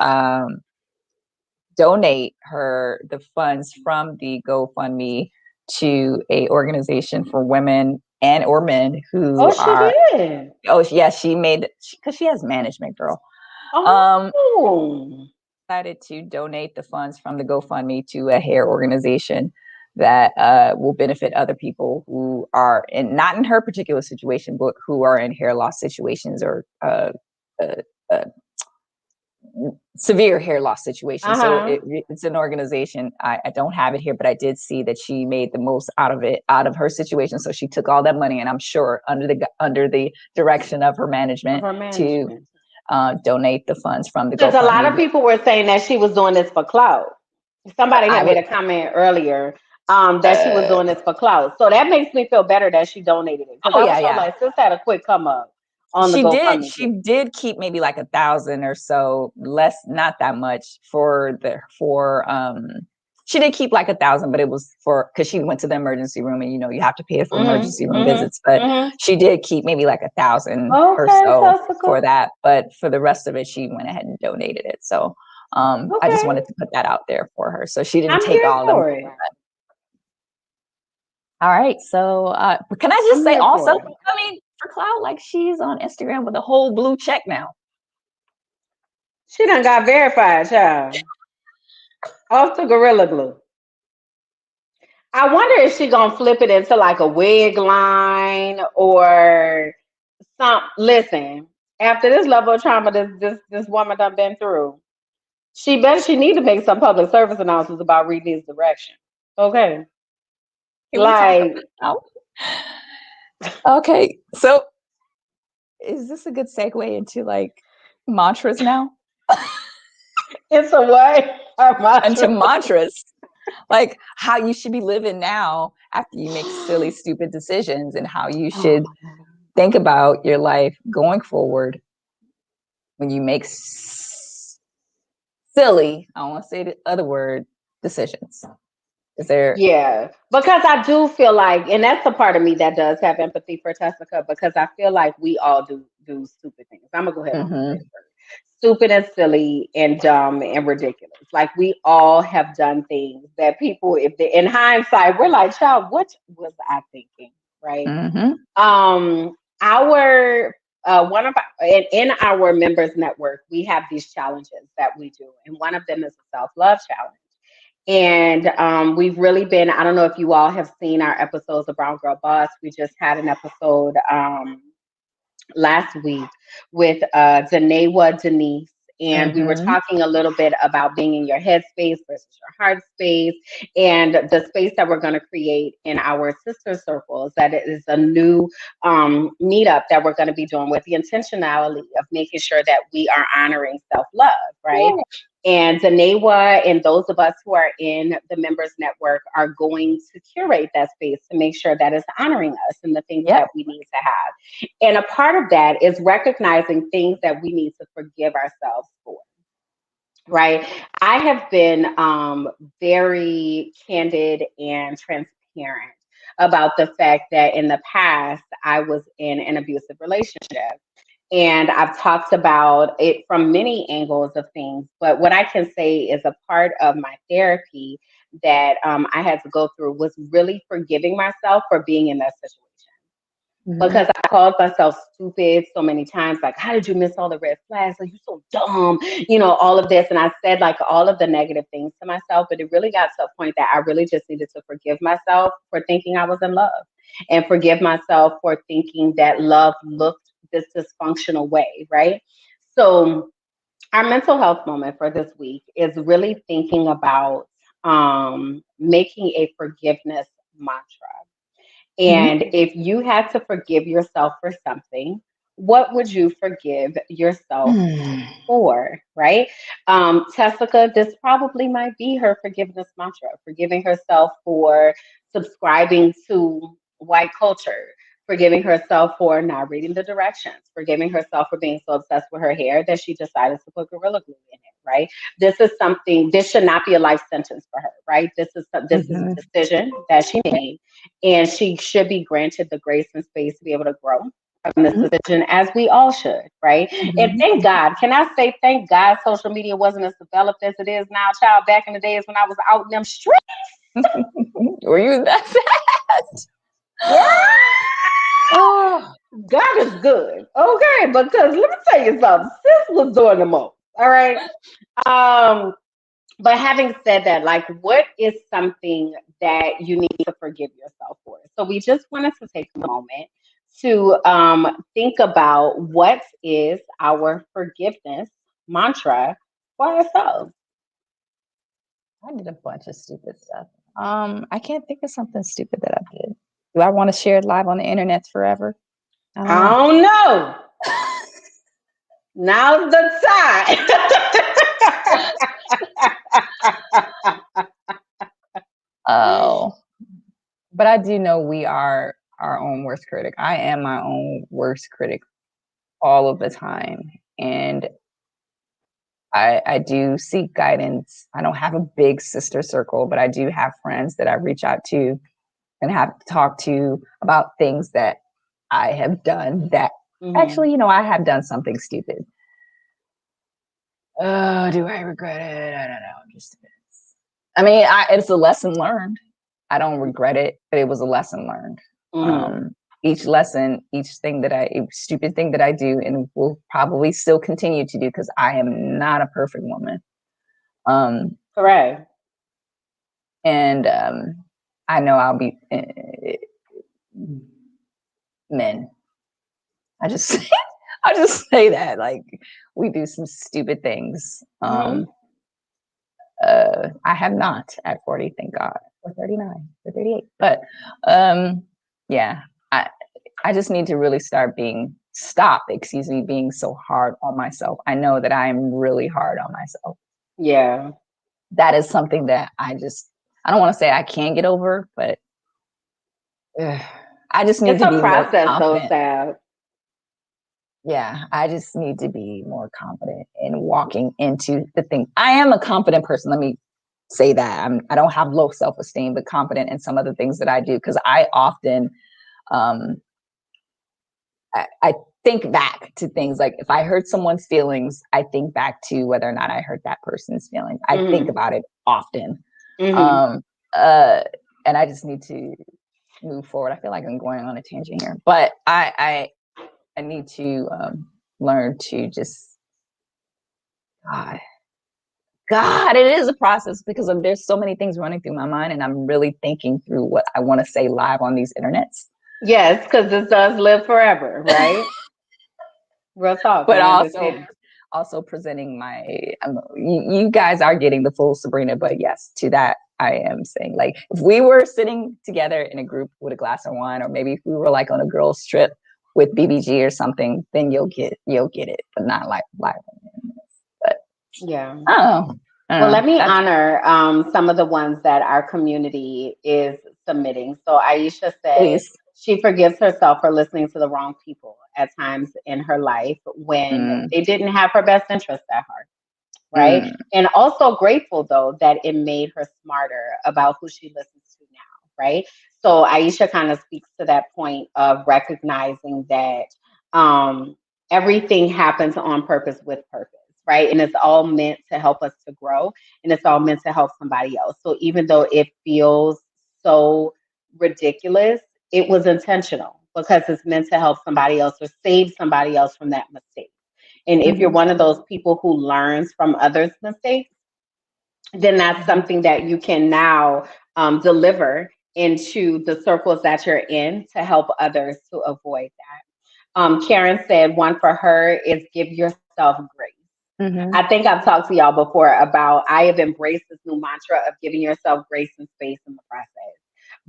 donate the funds from the GoFundMe to a organization for women and or men Oh, who she are did. she made because she has management, girl. Um Oh. Decided to donate the funds from the GoFundMe to a hair organization that will benefit other people who are not in her particular situation, but who are in hair loss situations or uh, uh, severe hair loss situation. So Uh-huh. it's an organization. I don't have it here, but I did see that she made the most out of it, out of her situation. So she took all that money, and I'm sure under the direction of her Of management her to management. donate the funds from the Because a lot GoFundMe. of people were saying that she was doing this for clout. Somebody I had made would. a comment earlier that she was Uh, doing this for clout. So that makes me feel better that she donated it. Because oh I yeah, was sure yeah. like, sis had a quick come up on the She did. GoFundMe She page. did keep maybe like 1,000 or so, less, not that much for she did keep like 1,000, but it was because she went to the emergency room, and you have to pay it for emergency room visits. But she did keep maybe like 1,000 or so for that. But for the rest of it, she went ahead and donated it. So I just wanted to put that out there for her. So she didn't take all of them. All right. So can I just say also, I mean, for Cloud, like she's on Instagram with a whole blue check now. She done got verified, child. Off to Gorilla Glue. I wonder if she gonna flip it into like a wig line or some. Listen, after this level of trauma this woman done been through, she need to make some public service announcements about reading these directions. Okay. Like, okay, so is this a good segue into like mantras now? It's a what? Into mantras. Like how you should be living now after you make silly, stupid decisions, and how you should think about your life going forward when you make silly, I don't want to say the other word, decisions. Is there? Yeah, because I do feel like, and that's the part of me that does have empathy for Tessica, because I feel like we all do stupid things. I'm gonna go ahead and say it first. Stupid and silly and dumb and ridiculous. Like we all have done things that people, if they, in hindsight, we're like, child, what was I thinking? Right? Our one of in our members network, we have these challenges that we do, and one of them is a self-love challenge. And we've really been, I don't know if you all have seen our episodes of Brown Girl Boss. We just had an episode last week with Danewa Denise. And we were talking a little bit about being in your head space versus your heart space, and the space that we're going to create in our sister circles. That is a new meetup that we're going to be doing with the intentionality of making sure that we are honoring self-love, right? Yeah. And Danewa and those of us who are in the members network are going to curate that space to make sure that it's honoring us and the things that we need to have. And a part of that is recognizing things that we need to forgive ourselves for. Right. I have been very candid and transparent about the fact that in the past I was in an abusive relationship. And I've talked about it from many angles of things. But what I can say is a part of my therapy that I had to go through was really forgiving myself for being in that situation. Because I called myself stupid so many times, like, how did you miss all the red flags? Like, you're so dumb, all of this. And I said like all of the negative things to myself, but it really got to a point that I really just needed to forgive myself for thinking I was in love, and forgive myself for thinking that love looked this dysfunctional way, right? So our mental health moment for this week is really thinking about making a forgiveness mantra. And if you had to forgive yourself for something, what would you forgive yourself for, right? Tessica, this probably might be her forgiveness mantra, forgiving herself for subscribing to white culture, forgiving herself for not reading the directions, forgiving herself for being so obsessed with her hair that she decided to put Gorilla Glue in it, right? This should not be a life sentence for her, right? This is a decision that she made, and she should be granted the grace and space to be able to grow from this decision, as we all should, right? And thank God, can I say thank God social media wasn't as developed as it is now, child, back in the days when I was out in them streets. Were you that fast? Yeah. Oh, God is good. Okay, because let me tell you something. Sis was doing the most. All right. But having said that, like, what is something that you need to forgive yourself for? So we just wanted to take a moment to think about what is our forgiveness mantra for ourselves. I did a bunch of stupid stuff. I can't think of something stupid that I did. Do I want to share it live on the internet forever? I don't know. Now's the time. Oh, but I do know we are our own worst critic. I am my own worst critic all of the time. And I do seek guidance. I don't have a big sister circle, but I do have friends that I reach out to and have talked to about things that I have done that actually, I have done something stupid. Oh, do I regret it? I don't know. I mean, it's a lesson learned. I don't regret it, but it was a lesson learned. Each stupid thing that I do and will probably still continue to do because I am not a perfect woman. Correct. And I know I'll be men. I just say that, like, we do some stupid things. I have not at 40, thank God, or 39, or 38. But yeah, I just need to really stop being so hard on myself. I know that I am really hard on myself. Yeah. That is something that I don't want to say I can't get over, but I just need to be more confident. Sab. Yeah, I just need to be more confident in walking into the thing. I am a confident person. Let me say that. I don't have low self-esteem, but confident in some of the things that I do, because I often I think back to things like if I hurt someone's feelings, I think back to whether or not I hurt that person's feelings. I think about it often. And I just need to move forward. I feel like I'm going on a tangent here, but I need to learn to just God, it is a process because there's so many things running through my mind, and I'm really thinking through what I want to say live on these internets. Yes, because this does live forever, right? Real talk. But also presenting you guys are getting the full Sabrina, but yes, to that I am saying, like, if we were sitting together in a group with a glass of wine, or maybe if we were like on a girls trip with BBG or something, then you'll get it, but not like live. But yeah. Well, let me honor some of the ones that our community is submitting. So Aisha said she forgives herself for listening to the wrong people at times in her life when they didn't have her best interest at heart. Right. And also grateful, though, that it made her smarter about who she listens to now. Right. So Aisha kind of speaks to that point of recognizing that everything happens on purpose with purpose. Right. And it's all meant to help us to grow, and it's all meant to help somebody else. So even though it feels so ridiculous, it was intentional because it's meant to help somebody else or save somebody else from that mistake. And if you're one of those people who learns from others' mistakes, then that's something that you can now deliver into the circles that you're in to help others to avoid that. Karen said one for her is give yourself grace. I think I've talked to y'all before about I have embraced this new mantra of giving yourself grace and space in the process.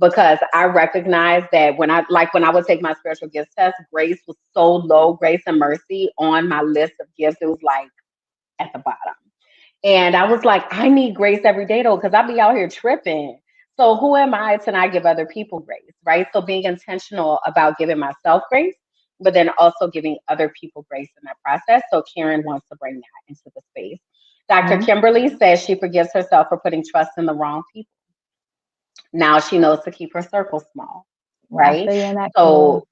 Because I recognize that when I would take my spiritual gifts test, grace was so low, grace and mercy on my list of gifts, it was like at the bottom. And I was like, I need grace every day though, because I be out here tripping. So who am I to not give other people grace, right? So being intentional about giving myself grace, but then also giving other people grace in that process. So Karen wants to bring that into the space. Dr. Kimberly says she forgives herself for putting trust in the wrong people. Now she knows to keep her circle small, right? So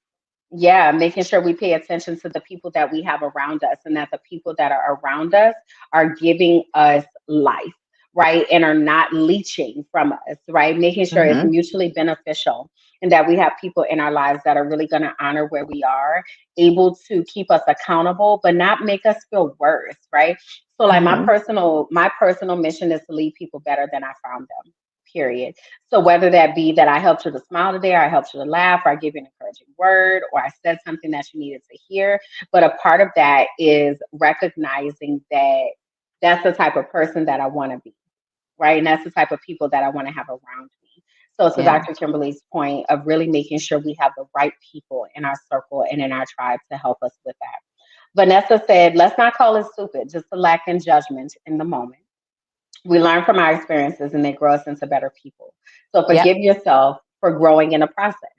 yeah, making sure we pay attention to the people that we have around us, and that the people that are around us are giving us life, right? And are not leeching from us, right? Making sure it's mutually beneficial, and that we have people in our lives that are really going to honor where we are, able to keep us accountable, but not make us feel worse, right? So like my personal mission is to leave people better than I found them. Period. So whether that be that I helped you to smile today, or I helped you to laugh, or I gave you an encouraging word, or I said something that you needed to hear. But a part of that is recognizing that that's the type of person that I want to be, right? And that's the type of people that I want to have around me. So to Dr. Kimberly's point of really making sure we have the right people in our circle and in our tribe to help us with that. Vanessa said, let's not call it stupid, just a lack in judgment in the moment. We learn from our experiences and they grow us into better people. So forgive yourself for growing in a process,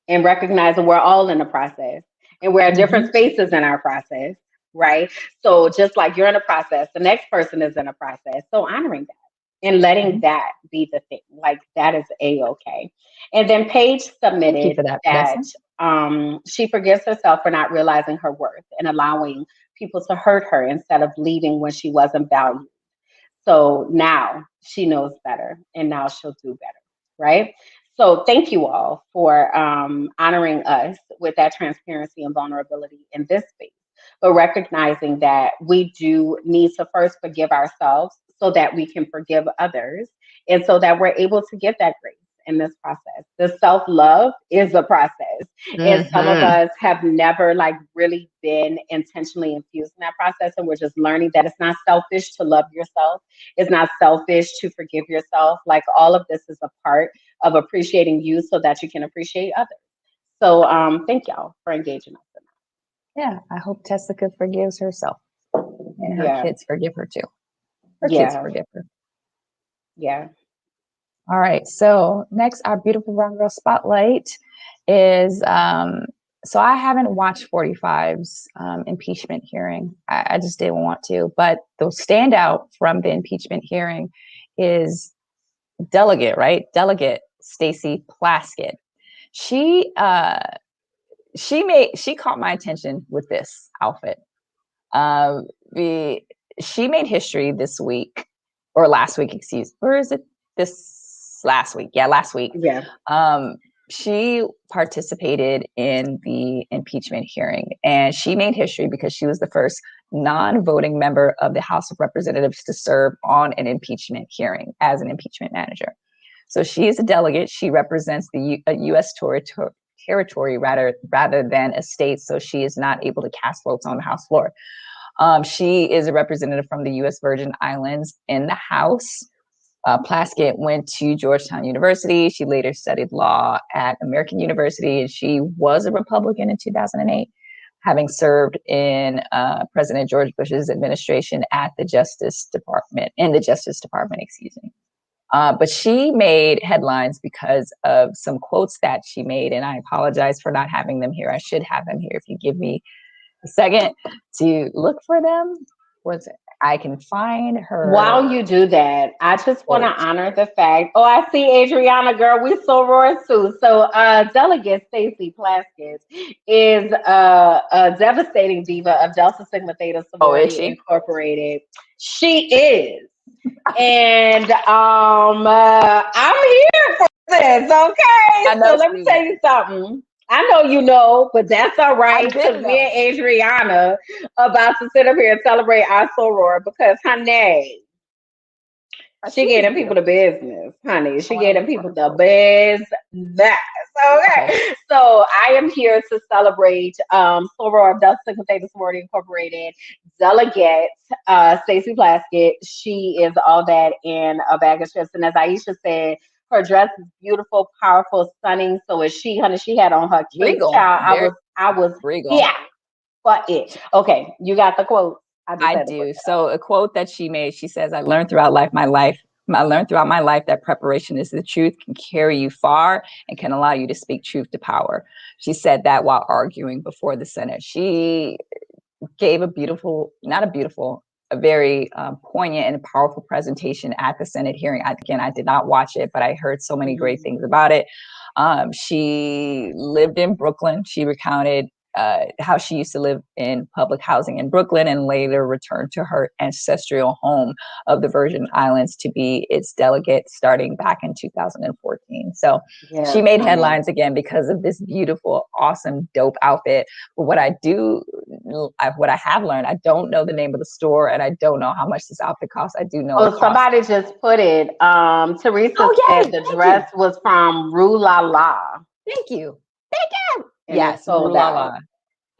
and recognize that we're all in a process, and we're at different spaces in our process. right? So just like you're in a process, the next person is in a process. So honoring that and letting Mhm. that be the thing, like that is a-okay. And then Paige Thank you submitted for that, that Vanessa. she forgives herself for not realizing her worth and allowing people to hurt her instead of leaving when she wasn't valued. So now she knows better and now she'll do better, right? So thank you all for honoring us with that transparency and vulnerability in this space, but recognizing that we do need to first forgive ourselves so that we can forgive others and so that we're able to get that grace in this process. The self love is a process. And some of Hmm. us have never like really been intentionally infused in that process. And we're just learning that it's not selfish to love yourself. It's not selfish to forgive yourself. Like all of this is a part of appreciating you so that you can appreciate others. So thank y'all for engaging us in Yeah, I hope Tessica forgives herself and that. her Yeah, kids forgive her too. Her kids yeah, forgive her. yeah. All right. So next, our beautiful brown girl spotlight is so I haven't watched 45's impeachment hearing. I just didn't want to, but the standout from the impeachment hearing is delegate, right? Delegate Stacey Plaskett. She she caught my attention with this outfit. Um, the She made history this week or last week, excuse. Or is it this last week? Yeah, last week. Yeah. Um, she participated in the impeachment hearing, and she made history because she was the first non-voting member of the House of Representatives to serve on an impeachment hearing as an impeachment manager. So she is a delegate. She represents the U.S. territory rather than a state. So she is not able to cast votes on the House floor. She is a representative from the U.S. Virgin Islands in the House. Plaskett went to Georgetown University. She later studied law at American University, and she was a Republican in 2008, having served in President George Bush's administration at the Justice Department, excuse me. But she made headlines because of some quotes that she made, and I apologize for not having them here. I should have them here if you give me a second to look for them. What's I can find While her you do that, I just want to quote. honor the fact. Oh, I see Adriana, girl. We so roars too. So, Delegate Stacey Plaskett is a devastating diva of Delta Sigma Theta Oh, is Sorority she? Incorporated. She is, and I'm here for this. I Okay, so know let me she tell is. you something. I know you know, but that's all I right did because me know. and Adriana about to sit up here and celebrate our soror because, honey, she She gave is them people the beautiful. business, honey. I She want to gave them look for people her the quote. business. Okay. Okay. So I am here to celebrate Soror of Delta Sigma Theta Sorority Incorporated delegate Stacey Plaskett. She is all that in a bag of chips. And as Aisha said, her dress is beautiful, powerful, stunning. So is she, honey. She had on her cape, Regal. child. Very I was regal. yeah, for it. Okay, you got the quote. I just I had to put do. that out So a quote that she made, she says, I learned throughout my life that preparation is the truth, can carry you far, and can allow you to speak truth to power. She said that while arguing before the Senate. She gave a very poignant and powerful presentation at the Senate hearing. Again, I did not watch it, but I heard so many great there. things about it. She lived in Brooklyn. She recounted how she used to live in public housing in Brooklyn and later returned to her ancestral home of the Virgin Islands to be its delegate starting back in 2014. So she Yes, made honey. headlines again because of this beautiful, awesome, dope outfit. But what I have learned, I don't know the name of the store and I don't know how much this outfit costs. I do know it Oh, costs. somebody just put it. Teresa Oh, said yay. the Thank you. dress was from Rue La La Thank you. Thank you. and it Yes, sold Rue La out. La.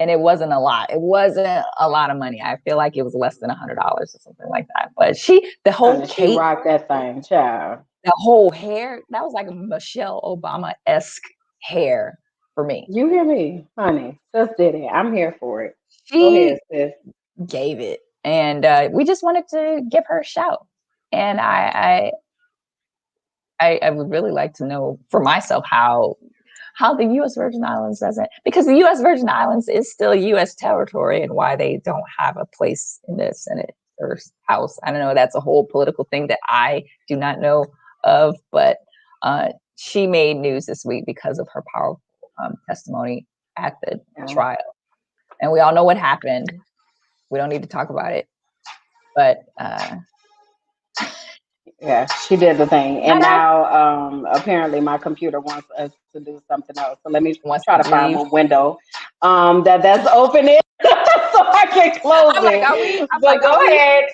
And it wasn't a lot. It wasn't a lot of money. I feel like it was less than $100 or something like that. But the whole Honey, she cape, rocked that thing, child. the whole hair, that was like a Michelle Obama-esque hair for me. You hear me? Honey, sis did it. I'm here for it. Go ahead, She sis. gave it. And we just wanted to give her a shout. And I would really like to know for myself how how the U.S. Virgin Islands doesn't, because the U.S. Virgin Islands is still U.S. territory, and why they don't have a place in the Senate or House. I don't know. That's a whole political thing that I do not know of, but she made news this week because of her powerful testimony at the trial. And we all know what happened. We don't need to talk about it, but yeah, she did the thing, and now apparently my computer wants us to do something else. So let me try to find a window that's open it so I can close it. But go ahead.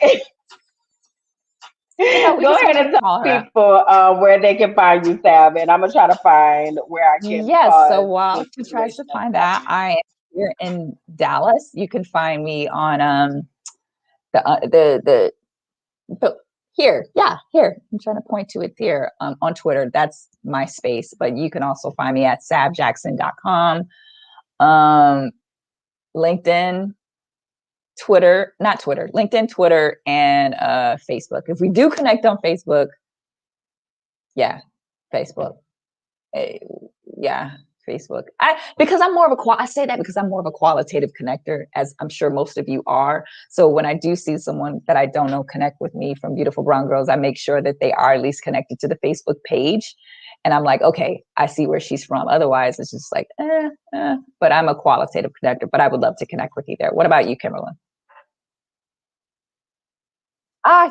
Go ahead and tell people where they can find you, Sab, and I'm gonna try to find where I can. Yes, so while she tries to find that, I am here in Dallas. You can find me on the here. I'm trying to point to it here on Twitter. That's my space, but you can also find me at sabjackson.com, LinkedIn, LinkedIn, Twitter, and Facebook. If we do connect on Facebook, Facebook. Facebook. I say that because I'm more of a qualitative connector, as I'm sure most of you are. So when I do see someone that I don't know connect with me from Beautiful Brown Girls, I make sure that they are at least connected to the Facebook page. And I'm like, okay, I see where she's from. Otherwise, it's just like, but I'm a qualitative connector, but I would love to connect with you there. What about you, Kimberland?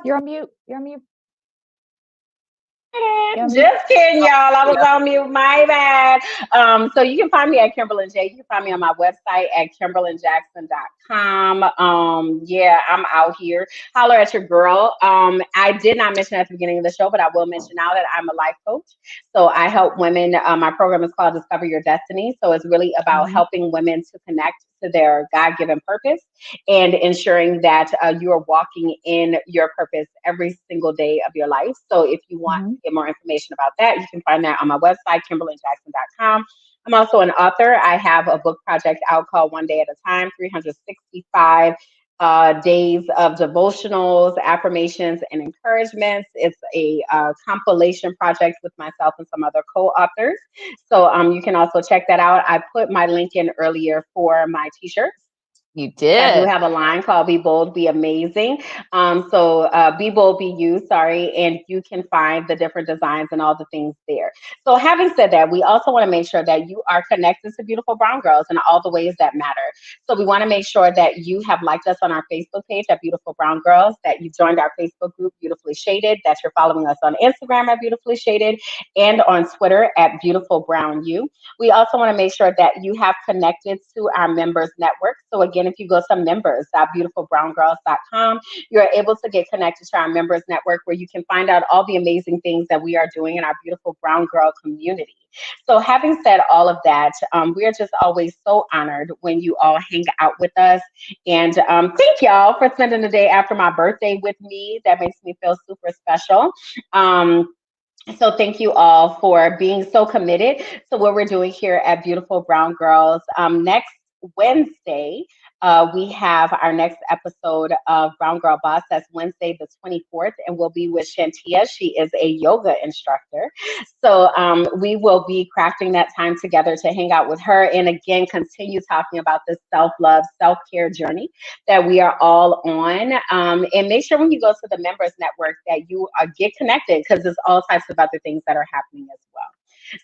You're on mute. Just kidding, y'all. I was on mute. My bad. So you can find me at Kimberland J. You can find me on my website at kimberlandjackson.com. I'm out here. Holler at your girl. I did not mention at the beginning of the show, but I will mention now that I'm a life coach. So I help women. My program is called Discover Your Destiny. So it's really about helping women to connect to their God-given purpose and ensuring that you are walking in your purpose every single day of your life. So if you want to get more information about that, you can find that on my website, kimberlandjackson.com. I'm also an author. I have a book project out called One Day at a Time, 365 days of devotionals, affirmations, and encouragements. It's a compilation project with myself and some other co-authors. So you can also check that out. I put my link in earlier for my t-shirts. You did. I do have a line called Be Bold, Be Amazing. So Be Bold, Be You, and you can find the different designs and all the things there. So having said that, we also want to make sure that you are connected to Beautiful Brown Girls in all the ways that matter. So we want to make sure that you have liked us on our Facebook page at Beautiful Brown Girls, that you joined our Facebook group, Beautifully Shaded, that you're following us on Instagram at Beautifully Shaded, and on Twitter at Beautiful Brown You. We also want to make sure that you have connected to our members network. So again, if you go to members.beautifulbrowngirls.com, you're able to get connected to our members network where you can find out all the amazing things that we are doing in our beautiful brown girl community. So having said all of that, we are just always so honored when you all hang out with us. And thank y'all for spending the day after my birthday with me. That makes me feel super special. So thank you all for being so committed to what we're doing here at Beautiful Brown Girls. Next Wednesday, we have our next episode of Brown Girl Boss. That's Wednesday the 24th, and we'll be with Shantia. She is a yoga instructor. So we will be crafting that time together to hang out with her and again continue talking about this self-love, self-care journey that we are all on. And make sure when you go to the members network that you get connected, because there's all types of other things that are happening as well.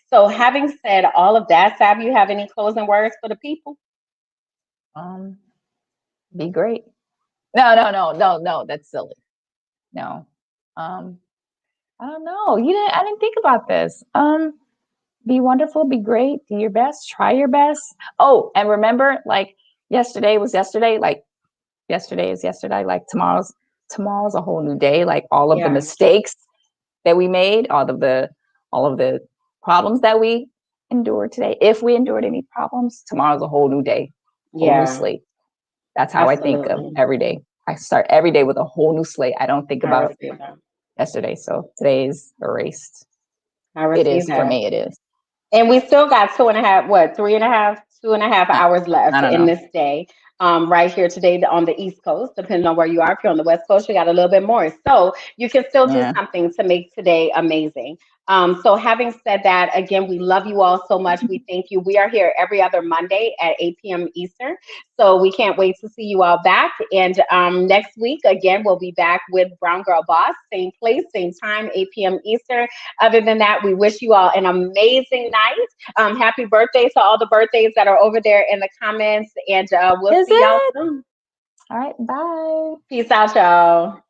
So having said all of that, Sab, you have any closing words for the people? Be great. No, that's silly. No. I don't know. I didn't think about this. Be wonderful, be great, do your best, try your best. Oh, and remember, like yesterday was yesterday, like yesterday is yesterday, like tomorrow's a whole new day. Like all of the mistakes that we made, all of the problems that we endured today. If we endured any problems, tomorrow's a whole new day. Whole new slate. That's how I think of every day. I start every day with a whole new slate. I don't think about yesterday. So today is erased. It is for me. It is. And we still got 2.5 hours left in this day. Right here today on the East Coast, depending on where you are. If you're on the West Coast, you got a little bit more. So you can still do something to make today amazing. So having said that, again, we love you all so much. We thank you. We are here every other Monday at 8 p.m. Eastern. So we can't wait to see you all back. And next week, again, we'll be back with Brown Girl Boss, same place, same time, 8 p.m. Eastern. Other than that, we wish you all an amazing night. Happy birthdays to all the birthdays that are over there in the comments. And we'll Is see y'all it? soon. All right. Bye. Peace out, y'all.